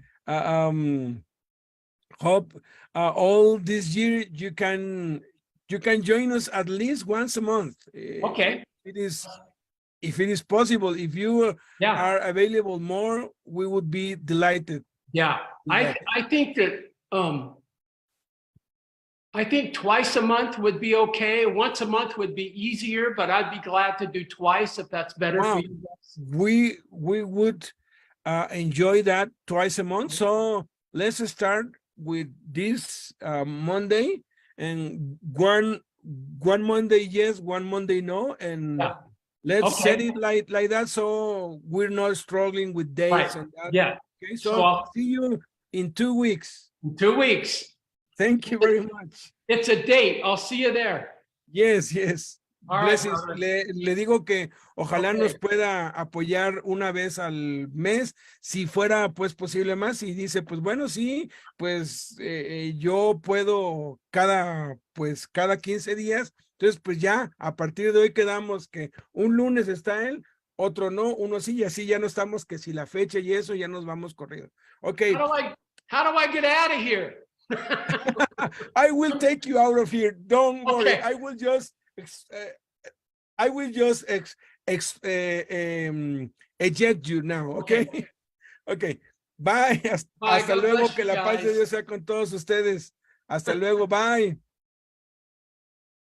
Hope all this year you can join us at least once a month. Okay. If it is possible, if you are available more, we would be delighted. Yeah, I think that I think twice a month would be okay. Once a month would be easier, but I'd be glad to do twice if that's better for you guys. We would enjoy that twice a month. So let's start with this Monday, and one Monday yes, one Monday no, and let's set it like that, so we're not struggling with days and that. Yeah. Okay, so I'll see you in 2 weeks. In 2 weeks. Thank you very much. It's a date. I'll see you there. Yes. All Blessings. right, le digo que ojalá nos pueda apoyar una vez al mes, si fuera pues posible más, y dice pues bueno, sí, pues yo puedo cada 15 días, entonces pues ya a partir de hoy quedamos que un lunes está él, otro no, uno sí, y así ya no estamos que si la fecha y eso ya nos vamos corriendo. Okay. How do I get out of here? I will take you out of here. Don't worry. Okay. I will just eject you now. Okay. Okay. Bye. Hasta luego. Que la paz de Dios sea con todos ustedes. Hasta luego. Bye.